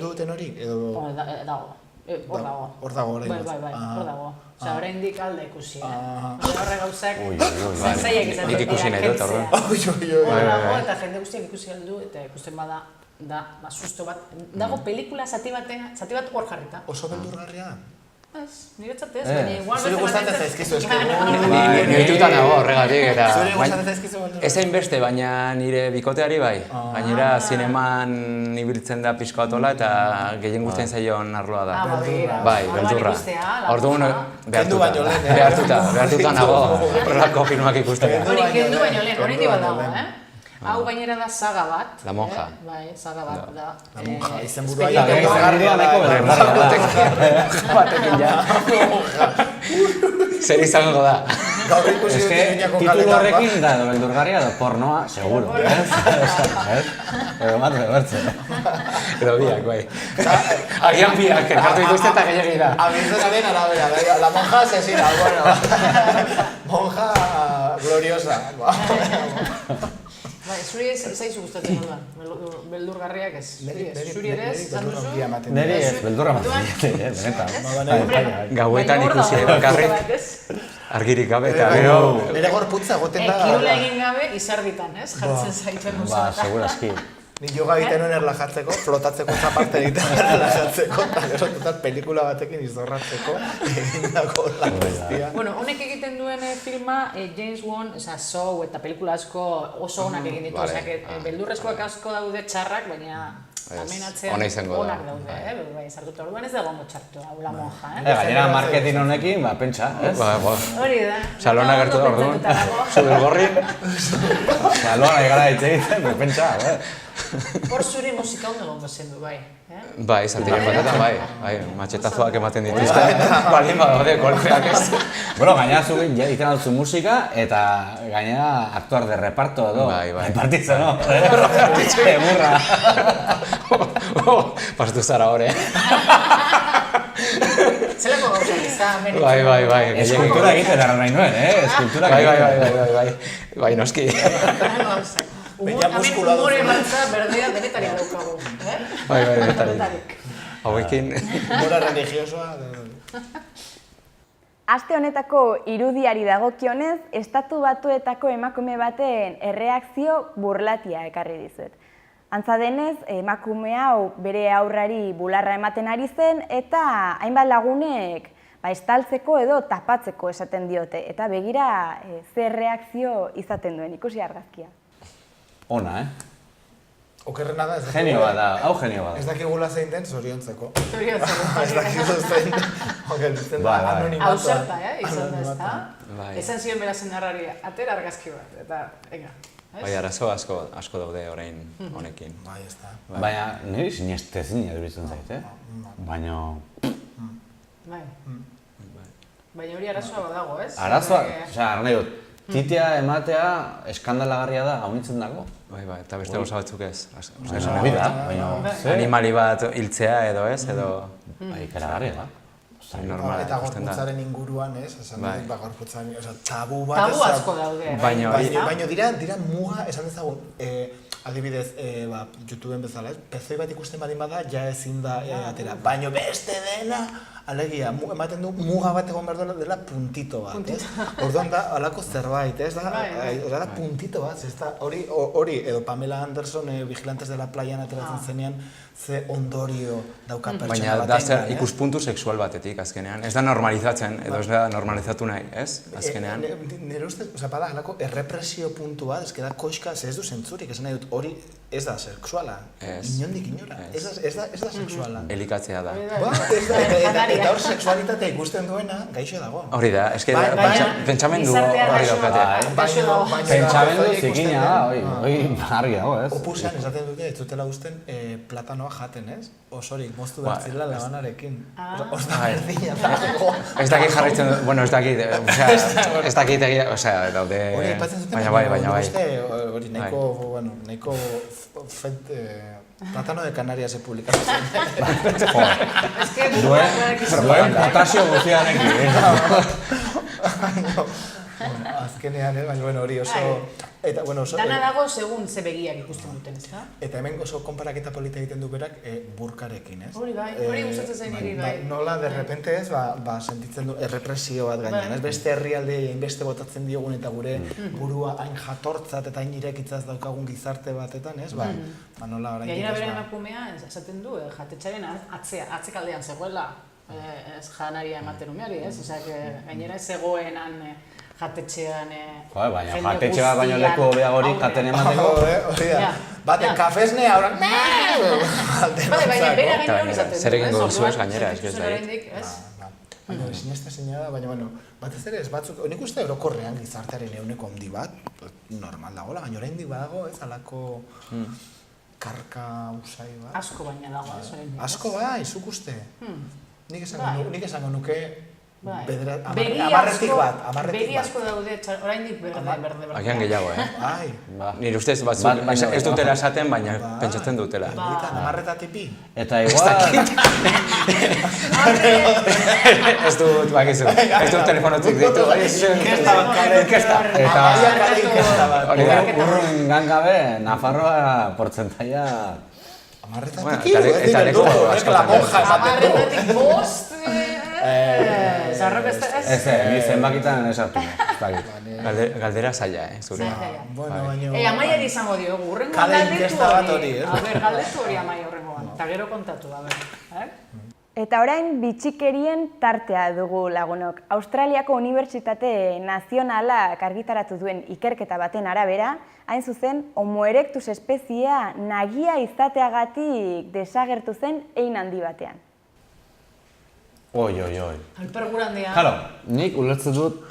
duten hori? Dago. Hor dago. Hor dago, orain. Bai, hor dago. Oraindik alde ikusi, horre gauzak zentzaiak izan dut. Nik ikusi nahi dut, horre. Hor dago eta jende guztiak ikusi aldu eta ikusten bada susto bat. Dago pelikula zati bat hor jarrita. Oso beldurgarria? Ez, niretzat ez, baina igual zure gustatzen zaizkizu eske. Nirituta nago horregatik eta... Zure gustatzen zaizkizu beldurgarria? Ez hainbeste, baina nire bikoteari bai. Gainera zineman ibiltzen da pixko atola eta gehien guztien zaion arloa da. Bai, beldurra. Orduan behartuta nago horrelako filmak ikusteko. Hori kendu baino lehen, hori bat dago, Hau gainera da saga bat. La Monja. Bai, saga bat da. La Monja, izen burua batekin ja. Zer izango da? Gaur ikusi dut iruñako kaletan. Titulu horrekin da, beldurgarria da pornoa, seguro. Edo bat bebertzen. Edo biak, bai. Agian biak, elkartu ikusten eta gehiagi da. Abizionaren arabera, La Monja asesina, bueno. Monja gloriosa. Zuri zaizu gustatzen orduan, beldurgarriak ez. Zuri ere ez, zan duzu? Neri ez, beldurra ematen diete, Gauetan ikusi bakarrik, argirik gabe eta gero... Nere gorputza goten da... Kirula egin gabe, izarditan, ez? Jartzen zaiten uzata. Segurazki. Ni yoga egiten nuen erlajatzeko, flotatzeko zaparte egiten erlajatzeko, eta gero total pelikula batekin izorratzeko egindako lan bestia. Bueno, honek egiten duen filma, James Wan, Saw eta pelikula asko oso onak egin ditu, beldurrezkoak asko daude txarrak, baina amenatzean Ona izango da. onak daude, bai, sartuta orduan ez dago txartu, hau la monja, Gainera marketing honekin, pentsa, ez? Hori da. Salona gertu da orduan. Zubelgorri. Salona egara egiten, pentsa, Hor zuri musika ondo gongo zen du, bai. Bai, zaltiren batetan, bai, matxetazoak ematen dituzte. Balin badaude, golpeak ez. Bueno, gainera zu egiten alduzu musika eta gainera aktuar de reparto edo. Bai. Repartitza, no? Burra. Pasatu zara hori. Zelako gauzak izan, Bai. Eskultura egiten erran nahi nuen, Eskultura egiten. Bai, noski. Baina muskula Hemen humore bantza berdea denetarik daukagu. Bai, denetarik. Hauekin. Mora religiosoa. Aste honetako irudiari dagokionez, Estatu Batuetako emakume baten erreakzio burlatia ekarri dizuet. Antza denez, emakume hau bere aurrari bularra ematen ari zen eta hainbat lagunek estaltzeko edo tapatzeko esaten diote. Eta begira zer reakzio izaten duen, ikusi argazkia. Ona, Okerrena da, Genio bat da, hau genio bat da. ez dakigula zein den zoriontzeko. Zoriontzeko. Ez dakigu zein den, anonimatoa. Hau zerta, izan da, ezta? Esan zion bera zenarrari, atera argazki bat, eta, venga. Bai, arazo asko daude orain honekin. Bai, ez da. Baina, niri sinestezin eduritzen zait, Baina... Bai. Baina hori arazoa badago, ez? Arazoa, nahi dut, titia ematea eskandalagarria da, hau nintzen dago. Bai, eta beste gauza batzuk ez. Baina, Animali bat hiltzea edo ez, edo... Bai, ikaragarria da. Normala Eta ikusten da. gorputzaren inguruan, ez? Esan dut, gorputzaren, tabu bat... Tabu asko daude. Baina dira muga, esan dezagun, adibidez, YouTubeen bezala, ez? Pezoi bat ikusten badin bada, ja ezin da atera. Baina beste dena, alegia, ematen du muga bat egon behar dela puntito bat, ez? Orduan da, alako zerbait, ez? Da puntito bat, ez da, hori, edo Pamela Anderson, Vigilantes de la Playan ateratzen zenean, ze ondorio dauka pertsona Baina baten. da zer ikuspuntu sexual batetik azkenean. Ez da normalizatzen, edo ez da normalizatu nahi, ez? Azkenean. Nire ustez, bada, halako errepresio puntu bat, ez da koxka, ez du zentzurik, esan nahi dut, hori ez da sexuala. Inondik inora. Ez da sexuala. Elikatzea da. Eta hor sexualitatea ikusten duena, gaixo dago. Hori da, eske pentsamendu hori daukatea. Pentsamendu zikina da, hori argi dago, ez? Opusean esaten dute, ez dutela usten platanoa jaten, ez? Osorik, moztu behar zirela labanarekin. Osta berdina dago. Ez dakit jarraitzen dut, bueno, ez dakit egia, osea, daude... Baina bai. Hori, nahiko Platano de Canarias publikatu zen. Duen potasio guztiarekin. Azkenean, baina hori oso... Dana dago segun ze begiak ikusten duten, ez da? Eta hemen oso konparaketa polita egiten du berak burkarekin, ez? Hori bai, hori gustatzen zain niri bai. Nola, de repente ez, sentitzen du errepresio bat gainean, ez? Beste herrialdeei hainbeste botatzen diogun eta gure burua hain jatortzat eta hain irekitzaz daukagun gizarte batetan, ez? Nola orain... Gainera bere emakumea esaten du, jatetxaren atzekaldean zegoela janaria ematen umeari, ez? Osea, gainera ez zegoenan jatetxean baina jatetxe bat baino leku hobeagorik jaten emateko. Hori da, baten kafesne, ahora... Baina bera gainera hori izaten du, zer egingo duzu ez gainera, ez ez? Baina sinestezina da, baina batez ere ez batzuk, nik uste orokorrean gizartearen ehuneko handi bat, normal dagoela, baina oraindik badago ez alako karka usai bat. Asko baina dago ez oraindik. Asko bai, zuk uste. Nik esango nuke Begi asko daude, oraindik berde. Agian gehiago, Ai. Nire ustez batzuk ez dutela esaten, baina pentsatzen dutela. Amarreta tipi. Eta igual... Ez dut, bakizu, ez dut telefonotik ditu. Inkesta. Eta urrun gangabe, Nafarroa portzentaia... Amarreta tipi. Eta leku askotan. Amarretatik bost... Zarrok ez da ez? Ez, ni zenbakitan esartu. Galdera zaila, zure. Amaiari izango diogu, urrengo galdetu hori. Galdetu hori Amai horrengoan, eta gero kontatu, Eta orain bitxikerien tartea dugu lagunok. Australiako Unibertsitate Nazionalak argitaratu duen ikerketa baten arabera, hain zuzen, Homo erectus espeziea nagia izateagatik desagertu zen hein handi batean. Oi. Alper gurandia. Claro, nik ulertzen dut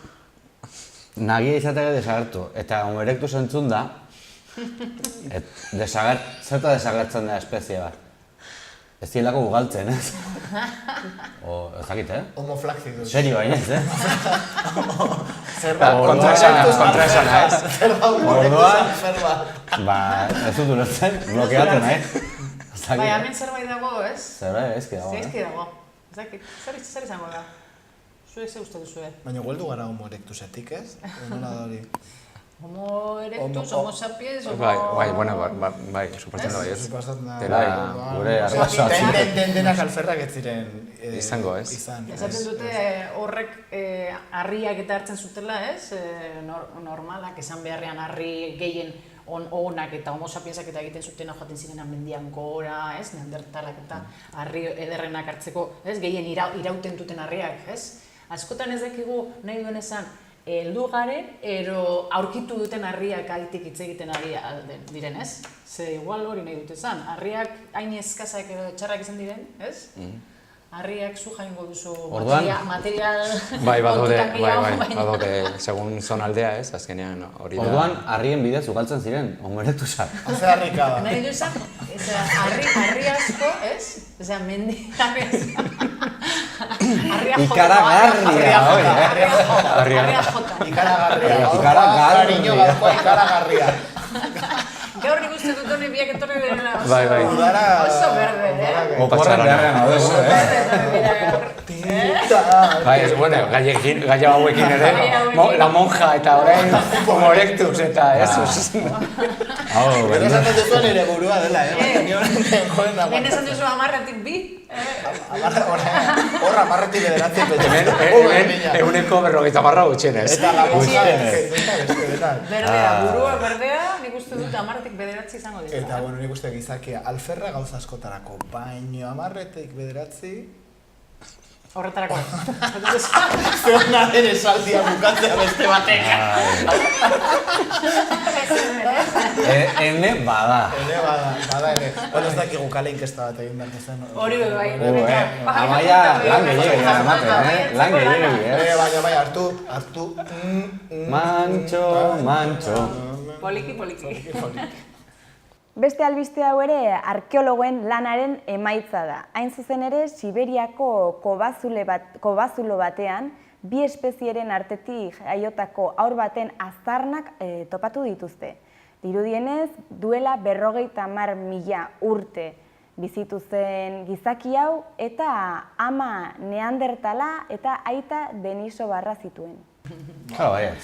nagia izateagatik desagertu. Eta Homo erectus entzun da, zerta desagertzen da espezie bat. Ez dielako ugaltzen, ez? Ez dakit, Homo flaccidus. Serio hainez, Kontraesana, ez? Orduan, ez dut ulertzen, blokeatzen, Bai, hemen zerbait dago, ez? Zerbait, ezki dago, Zeizki dago. Ez dakit, zer izango da? Zuek ze uste duzue? Baina hueldu gara Homo erectusetik, ez? Nola da hori? Homo erectus, Homo sapiens, Bai, suposatzen da bai, ez? gure arrasoa. Denak alferrak ez ziren Izango, ez? Esaten dute horrek harriak eta hartzen zutela, ez? Normalak, esan beharrean harri gehien onak eta Homo sapiensak eta egiten zutena joaten ziren mendian gora, ez? Neandertalak eta harri ederrenak hartzeko, ez? Gehien irauten duten harriak, ez? Askotan ez dakigu nahi duen esan, heldu garen, ero aurkitu duten harriak altik hitz egiten diren, ez? Ze igual hori nahi dute esan, harriak hain eskazak edo txarrak izan diren, ez? Harriak zu jaingo duzu material kontutan gehiago, badaude, segun zonaldea, ez? Azkenean hori da. Orduan, harrien bidez ugaltzen ziren, Homo erectusak. Haze harrika da. nahi du esan, harri asko, ez? Osea, mendi harri asko. Ikaragarria, Harria jota. Ikaragarria. Cariño gaurkoa ikaragarria. Gaur nik uste dut honi biak etorri direla Oso berde, Oporren beharrean hau Bai, ez, bueno, gaia hauekin ere, la monja eta orain Homo erectus eta ez. Gero esaten duzuen ere burua dela, Lehen esan duzu 10-etik 2? Horra 10-etik 9 Hemen 50% gutxienez. Eta la monja Berdea, burua berdea, nik uste dut 10-etik 9 izango dira. Eta, bueno, nik uste gizakia alferra gauza askotarako, baino 10-etik 9 Horretarako. Zeonaren esaldia bukatzea beste batek. Ene bada. Bada ere. Bueno, ez dakigu kale inkesta bat egin behar zen. Hori bai. Amaia lan gehiagia ematen, lan gehiagia. Bai, hartu. Mantxo. Poliki. Beste albiste hau ere arkeologoen lanaren emaitza da. Hain zuzen ere, Siberiako kobazulo batean, bi espezieren artetik jaiotako haur baten aztarnak topatu dituzte. Dirudienez, duela 50.000 urte bizitu zen gizaki hau eta ama neandertala eta aita denisobarra zituen. Claro, bai.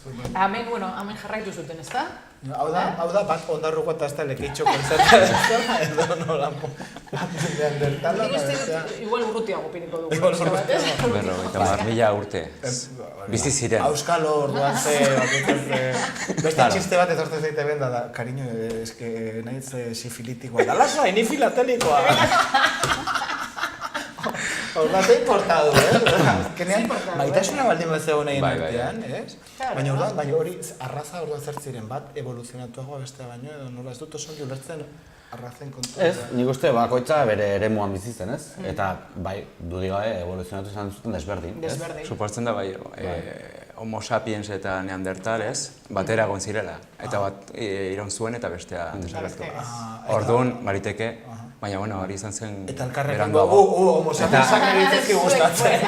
Hemen jarraitu zuten, ezta? Hau da, bat ondarruko eta ez da lekeitxo konzerta edo nola neandertala. Nik uste dut, igual urrutiago piniko dugu. Igual urrutiago. 50.000 urte. Bizi ziren. Auskalo orduan ze, beste txiste bat etortzen zaite benda da, cariño, eske nahiz sifilitikoa da. Lasai, ni filatelikoa. Horra ze importadu, maitasuna baldin bat zegoen egin artean, ez? Baina hori arraza orduan zertziren bat evoluzionatuagoa bestea baino, edo nola ez dut oso ulertzen arrazen kontua. Ez, nik uste bakoitza bere eremuan bizitzen, ez? Eta bai, dudik gabe evoluzionatu izan zuten desberdin, ez? Suportzen da bai, Homo sapiens eta Neandertal, ez? Batera egon zirela. Eta bat iraun zuen eta bestea desagertu. Orduan, baliteke, baina bueno, hori izan zen beranduago. Homo sapiensak egitezki gustatzen.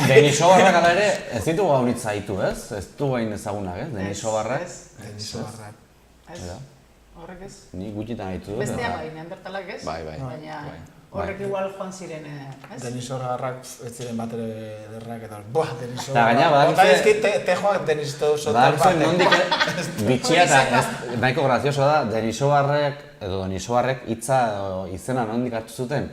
Denisobarrak ala ere, ez ditugu gaunitza ditu, ez? Ez du hain ezagunak, ez? Denisobarrak. Horrek ez? Ni gutxitan ditu. Bestea bai, neandertalak ez? Baina horrek igual joan ziren, ez? Denisobarrak ez ziren bat ere derrak eta Denisobarrak. Eta gaina, badakizki tejoak Denisto sotar bat. Nondik bitxia eta nahiko grazioso da, Denisobarrek hitza izena nondik hartu zuten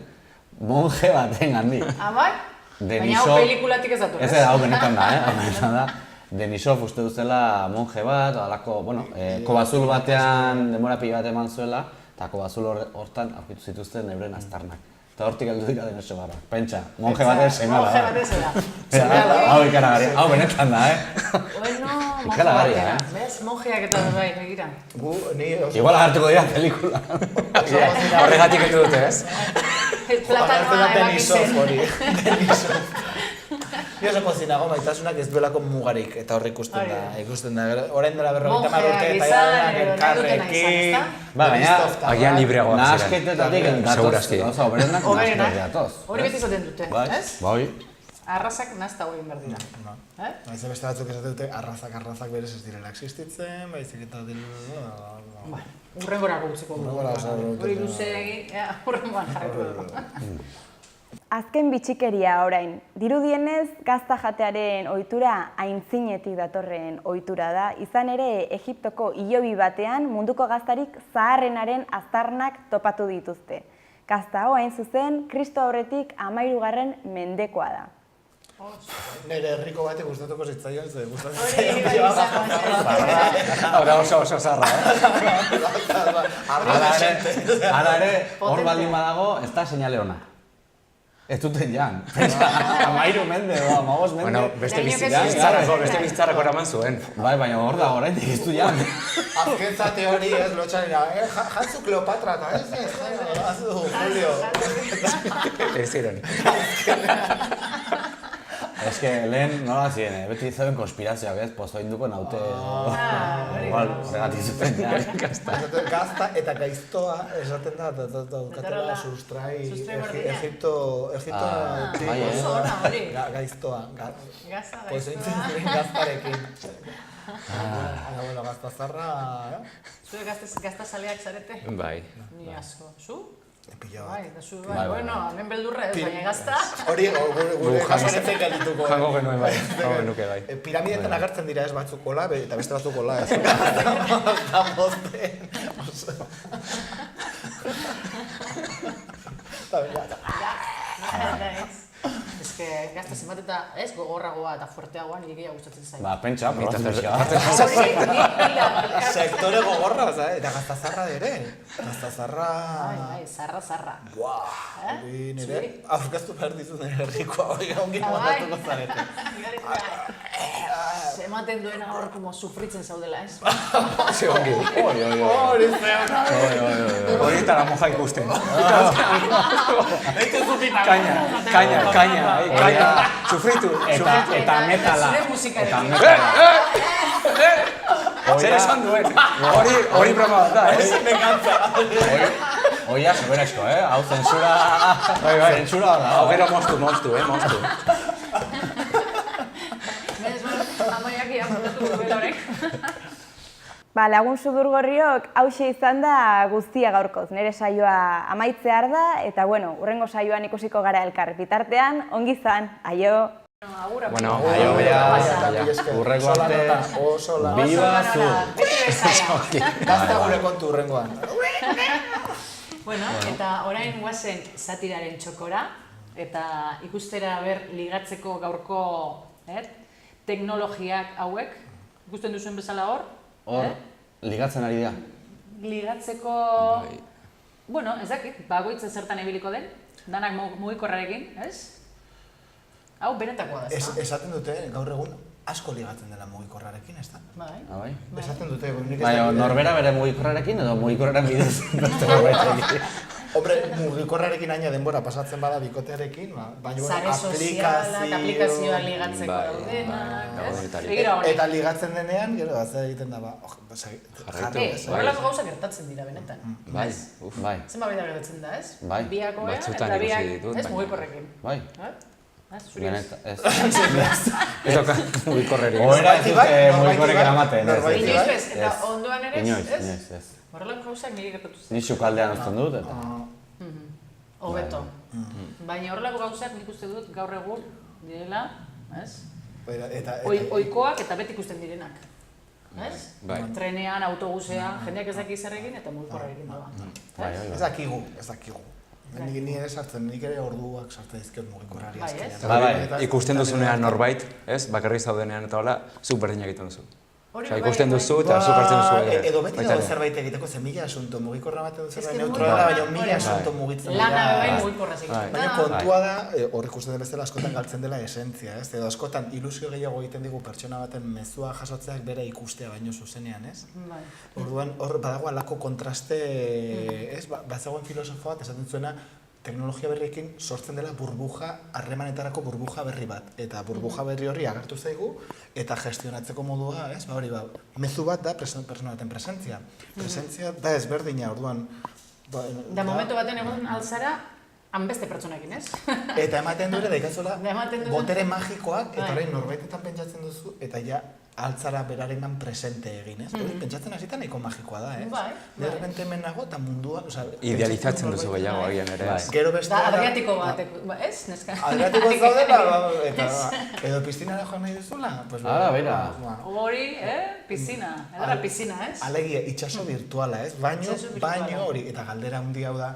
monje baten gandik. Bai? Baina hau pelikulatik ez datu, ez? Ez, hau benetan da, Denisov uste duzela monje bat, alako, kobazul batean denbora pila bat eman zuela, eta kobazul hortan aurkitu zituzten euren aztarnak. eta hortik heldu dira deno segarra. Pentsa, monje baten semala. Monje baten zela. Hau ikaragarria, hau benetan da, Bueno, monje Ikaragarria, batera. Bez, monjeak eta bai, begira. Igual agartuko dira pelikula. Horregatik etu dute, ez? Platanoa ebakitzen. Ni oso pozinago maitasunak ez duelako mugarik, eta hor ikusten da. Orain dela 50 urte eta elkarrekin. Baina, agian libreagoak ziren. Nahasketetatik Segurazki. gauza oberenak nahasketatik datoz. Hori beti izaten dute, ez? Bai. Arrazak nazta hori berdina. Haize beste batzuk esate dute arrazak berez ez direla existitzen, baizik eta Urrengora gutzeko dugu. Hori luzegi, urrengoan jarretu dugu. Azken bitxikeria orain. Dirudienez, gazta jatearen ohitura aintzinetik datorren ohitura da. Izan ere, Egiptoko hilobi batean munduko gaztarik zaharrenaren aztarnak topatu dituzte. Gazta hau hain zuzen, Kristo aurretik 13. mendekoa da. Nire herriko batek gustatuko zitzaion, ze gustatzen Hori zitzaion. bai izango zen. Hora oso zarra, Hala ere, hor baldin badago, ez da seinale ona. Ez duten jan. 13 mende edo 15 mende. Bueno, beste Baina biztzarrako eraman zuen. Bai, baina hor da, oraindik ez du jan. Azken zate hori ez lotxanera, jantzu Kleopatra eta ez, jantzu Julio. Ez ziren. Ez que lehen nola ziren, beti zeuden konspirazioak ez, pozoinduko naute igual, horregatik zuten jan. Gazta eta gaiztoa esaten da, daukatela sustrai Egipto Oso ona hori. gaiztoa. Gaza, Pozointzen ziren gaztarekin. Bueno, gazta zarra... Zue gaztazaleak zarete? Bai. Ni asko. Zu? Pila Bai, bat. da zu, bai, bueno, hemen beldurra ez, baina gazta. Hori, gure jasoretzen gaituko. Jango genuen bai, jango genuke bai. Piramidetan agertzen dira ez batzuk hola, eta beste batzuk hola ez. Ez que gazta zenbat eta ez gogorragoa eta fuerteagoa nire gehiago gustatzen zaigu. Ba, pentsa, probatzen pixka. Sektore gogorra, eta gaztazarra ere. Gaztazarra... Bai, zarra. Buah, hori nire aurkeztu behar dizu nire herrikoa, hori ongi montatuko zarete. Ematen duena hor como sufritzen zaudela, ez? Ze ongi. Hori zeona. Hori eta la moja ikusten. Kaina. Sufritu. Eta metala. Zure musikarekin. Zer esan duen. Hori broma bat da, ez? Oia, soberazko, hau zentsura... Zentsura da. Hau gero moztu, moztu. Amaiak iamotatu gobel horrek. Ba, lagun sudurgorriok hauxe izan da guztia gaurkoz. Nire saioa amaitzear da, eta bueno, urrengo saioan ikusiko gara elkar. Bitartean, ongi izan, aio! Bueno, aio, urrengo arte, biba zu! Beti bezala. Gazta gure kontu urrengoan. Bueno, eta orain guazen satiraren txokora, eta ikustera ber ligatzeko gaurko teknologiak hauek, ikusten duzuen bezala hor? Hor, ligatzen ari dira. Ligatzeko... Bueno, ez dakit, bagoitza zertan ebiliko den, danak mugikorrarekin, ez? Hau benetakoa da, ez da? Esaten dute, gaur egun, asko ligatzen dela mugikorrarekin, ez da? Bai. Bai. Esaten dute, nik ez Baina, dakit. norbera bere mugikorrarekin edo mugikorraren bidez beste norbaitekin. Hombre, mugikorrarekin aina denbora pasatzen bada bikotearekin, baina Sare sozialak, aplikazioa ligatzeko daudenak, ez? Begira honek. Eta ligatzen denean, gero, zer egiten da, Horrelako gauza gertatzen dira benetan. Bai, Bai, Zenba bida gertatzen da, ez? Bai. Biakoa Batzutan eta ikusi biak, ditut, ez baina- mugikorrekin. bai. Ez, zuri ez? Benetan, ez. ez dauka mugikorrerik. Ohera ez dute mugikorrek eramaten, ez. Inoiz bez, eta ondoan ere, Inoiz, ez? ez. Horrelako gauzak niri gertatu zen. Ni sukaldean uzten dut, eta... Hobeto. Baina horrelako gauzak nik uste dut gaur egun direla, ez? Ohikoak eta beti ikusten direnak. Ez? Bai. Trenean, autobusean, jendeak ez daki zer egin eta mugikorrarekin doa. Ez dakigu. Ni ere sartzen, nik ere orduak sartzen dizkiot mugikorrari Bai, ez? azkenean. Ikusten duzunean norbait, ez? Bakarrik zaudenean eta hola, zuk berdinak egiten duzu. Ikusten duzu eta zuk hartzen duzu. Edo beti dago zerbait egiteko, ze mila asunto, mugikorra baten du zerbait neutrola, baina mila asunto mugitzen dira. Lana bebai mugikorra egiten. Baina kontua da, hor ikusten den bezala askotan galtzen dela esentzia, ez? Edo askotan ilusio gehiago egiten digu pertsona baten mezua jasotzeak bere ikustea baino zuzenean, ez? Orduan, hor badago alako kontraste, ez? Bazegoen filosofo bat esaten zuena, teknologia berriekin sortzen dela harremanetarako burbuja berri bat. Eta burbuja berri hori agertu zaigu, eta gestionatzeko modua, ez? Hori mezu bat da pertsona baten presentzia. Presentzia da ezberdina, orduan. Da momentu baten egon alzara, hanbeste pertsonekin, ez? Eta ematen dure, daikazola, botere magikoak, eta orain norbaitetan pentsatzen duzu, eta ja altzara berarengan presente egin, ez? Pentsatzen hasita nahiko magikoa da, ez? De repente hemen nago eta mundua... Idealizatzen duzu gehiago agian ere, ez? Gero beste... Da, Adriatiko batek, ez? Neska? Adriatiko zaudela, eta edo piztinara joan nahi duzula? Bera. Hori, pizina, edara pizina, ez? Alegia, itxaso virtuala, ez? Baino hori, eta galdera handi hau da,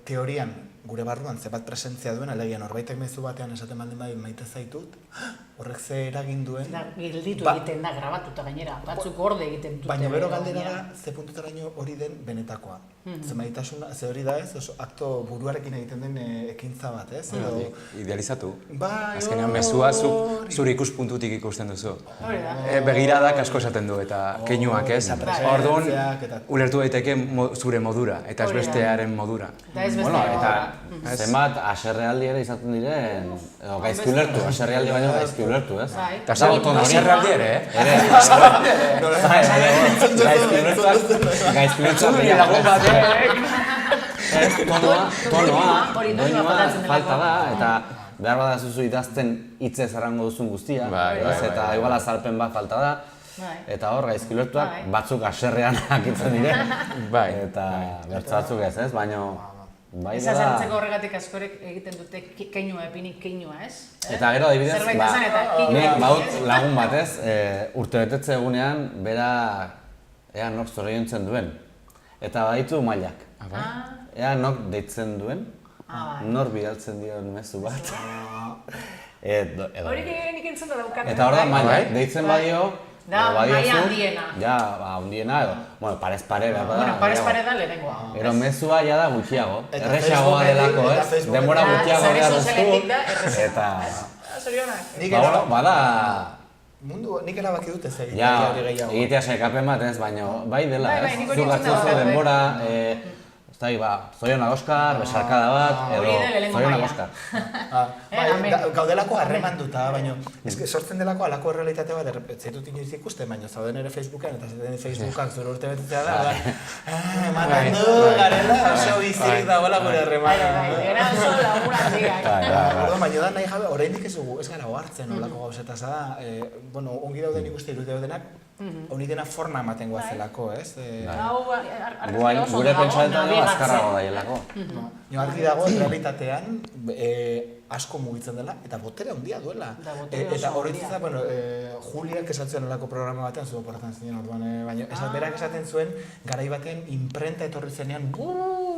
teorian, gure barruan zebat presentzia duen, alegia norbaitek mezu batean esaten baldin bai maite zaitut, horrek ze eragin duen... Gilditu egiten da, grabatuta gainera, batzuk gorde egiten dute. Baina bero galdera da, ze puntutaraino hori den benetakoa. Ze maitasuna, ze hori da ez, akto buruarekin egiten den ekintza bat, ez? Idealizatu. Azkenean mezua zure ikuspuntutik ikusten duzu. Begiradak asko esaten du eta keinuak, ez? Orduan, ulertu daiteke zure modura, eta ez bestearen modura. Eta zenbat haserrealdi ere izaten diren, edo gaizki ulertu, haserrealdi baino gaizki ulertu, ez? Eta haserrealdi ere, gaizki ulertu tonoa falta da, eta behar bada zuzu idazten hitzez errango duzun guztia, eta igual azalpen bat falta da, eta hor gaizki ulertuak batzuk haserrean akitzen dire, eta bertza batzuk ez, baina ez azaltzeko horregatik askorek egiten dute keinua, epinik keinua, ez? Eta gero, adibidez, nik baut lagun batez, urtebetetze egunean, bera ea nok zoriontzen duen. Eta baditu mailak. Ea nok deitzen duen, nor bidaltzen dion mezu bat. Horik nik entzun da daukat. Eta hor da mailak, deitzen badio, da, maia handiena. Ja, handiena edo, bueno, parez pare behar bada. Bueno, parez pare da lehenengoa. Ero mezua ja da gutxiago, erresagoa delako, ez? Denbora gutxiago behar duztu, eta... Zorionak. Bada... Mundu, nik erabaki dut ez egitea. Ja, egitea sekapen bat ez, baina bai dela, ez? Zuk hartzen zu denbora, zorionak Oskar, besarkada bat, edo zorionak Oskar. Gaudelako harremanduta, baina sortzen delako alako errealitate bat, zaitut inoiz ikusten, baina zauden ere Facebookan, eta zauden Facebookak zure urte betetzea da, ematen du, garela, oso bizirik dagoela gure harremana. Gara oso lagun handiak. Baina da nahi jabe, oraindik ez gara ohartzen olako gauzetaz da, ongi dauden ikuste irute daudenak, honi dena forma ematen guazelako, ez? Gure pentsaetan azkarrago daielako. Argi dago, realitatean asko mugitzen dela, eta botere handia duela. Eta horretz da, Juliak esatzen olako programa batean, zu oporatan zinen orduan, baina berak esaten zuen, garai batean imprenta etorri zenean,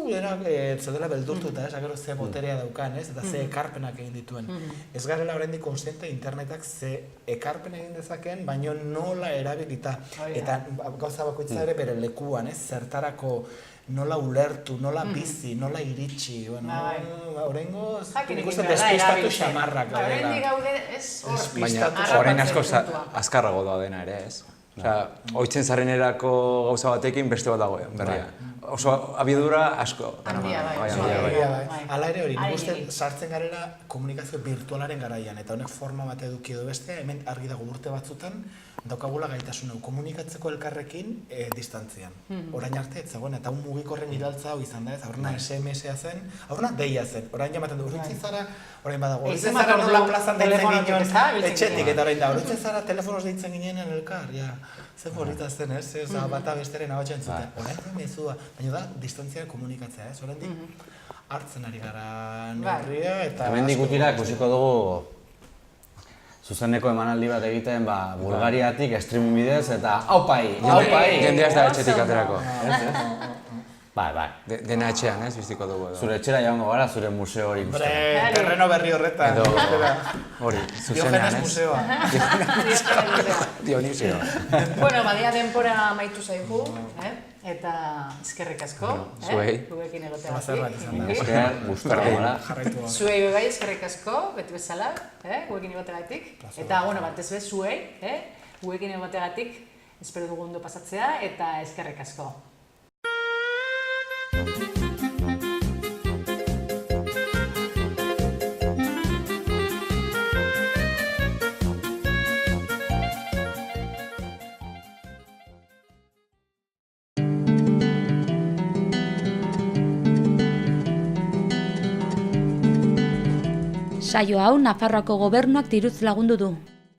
zedela beldurtuta, gero ze boterea daukan, eta ze ekarpenak egin dituen. Ez garela oraindik kontziente internetak ze ekarpen egin dezakeen, baina nola erabilita. Eta gauza bakoitza ere bere lekuan, zertarako nola ulertu, nola bizi, nola iritsi. Horrengoz, nik uste despistatu xamarrak gaudela. Horrendik gaude ez hor. Baina horrein asko azkarrago da dena ere, ez? Oitzen zarenerako gauza batekin beste bat dagoen, berria. Oso abiadura asko. Handia bai. Hala ere hori, nik uste sartzen garela komunikazio virtualaren garaian, eta honek forma bat eduki edo beste, hemen argi dago urte batzutan, daukagula gaitasun hau komunikatzeko elkarrekin distantzian. Orain arte ez zegoen, eta un mugikorren iraltza hau izan da ez, aurrena SMS-a zen, aurrena deia zen, orain jamaten du, urutzi zara, orain badago, urutzi zara nola plazan deitzen ginen, etxetik, eta orain da, urutzi zara telefonoz deitzen ginen elkar, zer borita zen ez, bata besteren abatxen zuten, orain da mezua, baina da, distantzian komunikatzea ez, orain hartzen ari gara neurria, eta... Hemen dikutira, ikusiko dugu zuzeneko emanaldi bat egiten, Bulgariatik, streaming bidez, eta aupai! Jendea ez da etxetik aterako. Bai. Dena etxean, ez, biziko dugu edo. Zure etxera joango gara, zure museo hori Hombre, ikusten. terreno berri horretan. Edo, Espera. hori, zuzenean, Diogenes ez? museoa. Dionisio. Bueno, badia denpora amaitu zaigu, eta eskerrik asko, zuei. guekin Plazer bat izan da. egoteagatik. Esker, gustora gara. Jarraitu gaur. Zuei bebai eskerrik asko, beti bezala, guekin egoteagatik. Eta, bueno, batez bez zuei, guekin egoteagatik, espero dugu ondo pasatzea, eta eskerrik asko. Saio hau Nafarroako gobernuak diruz lagundu du.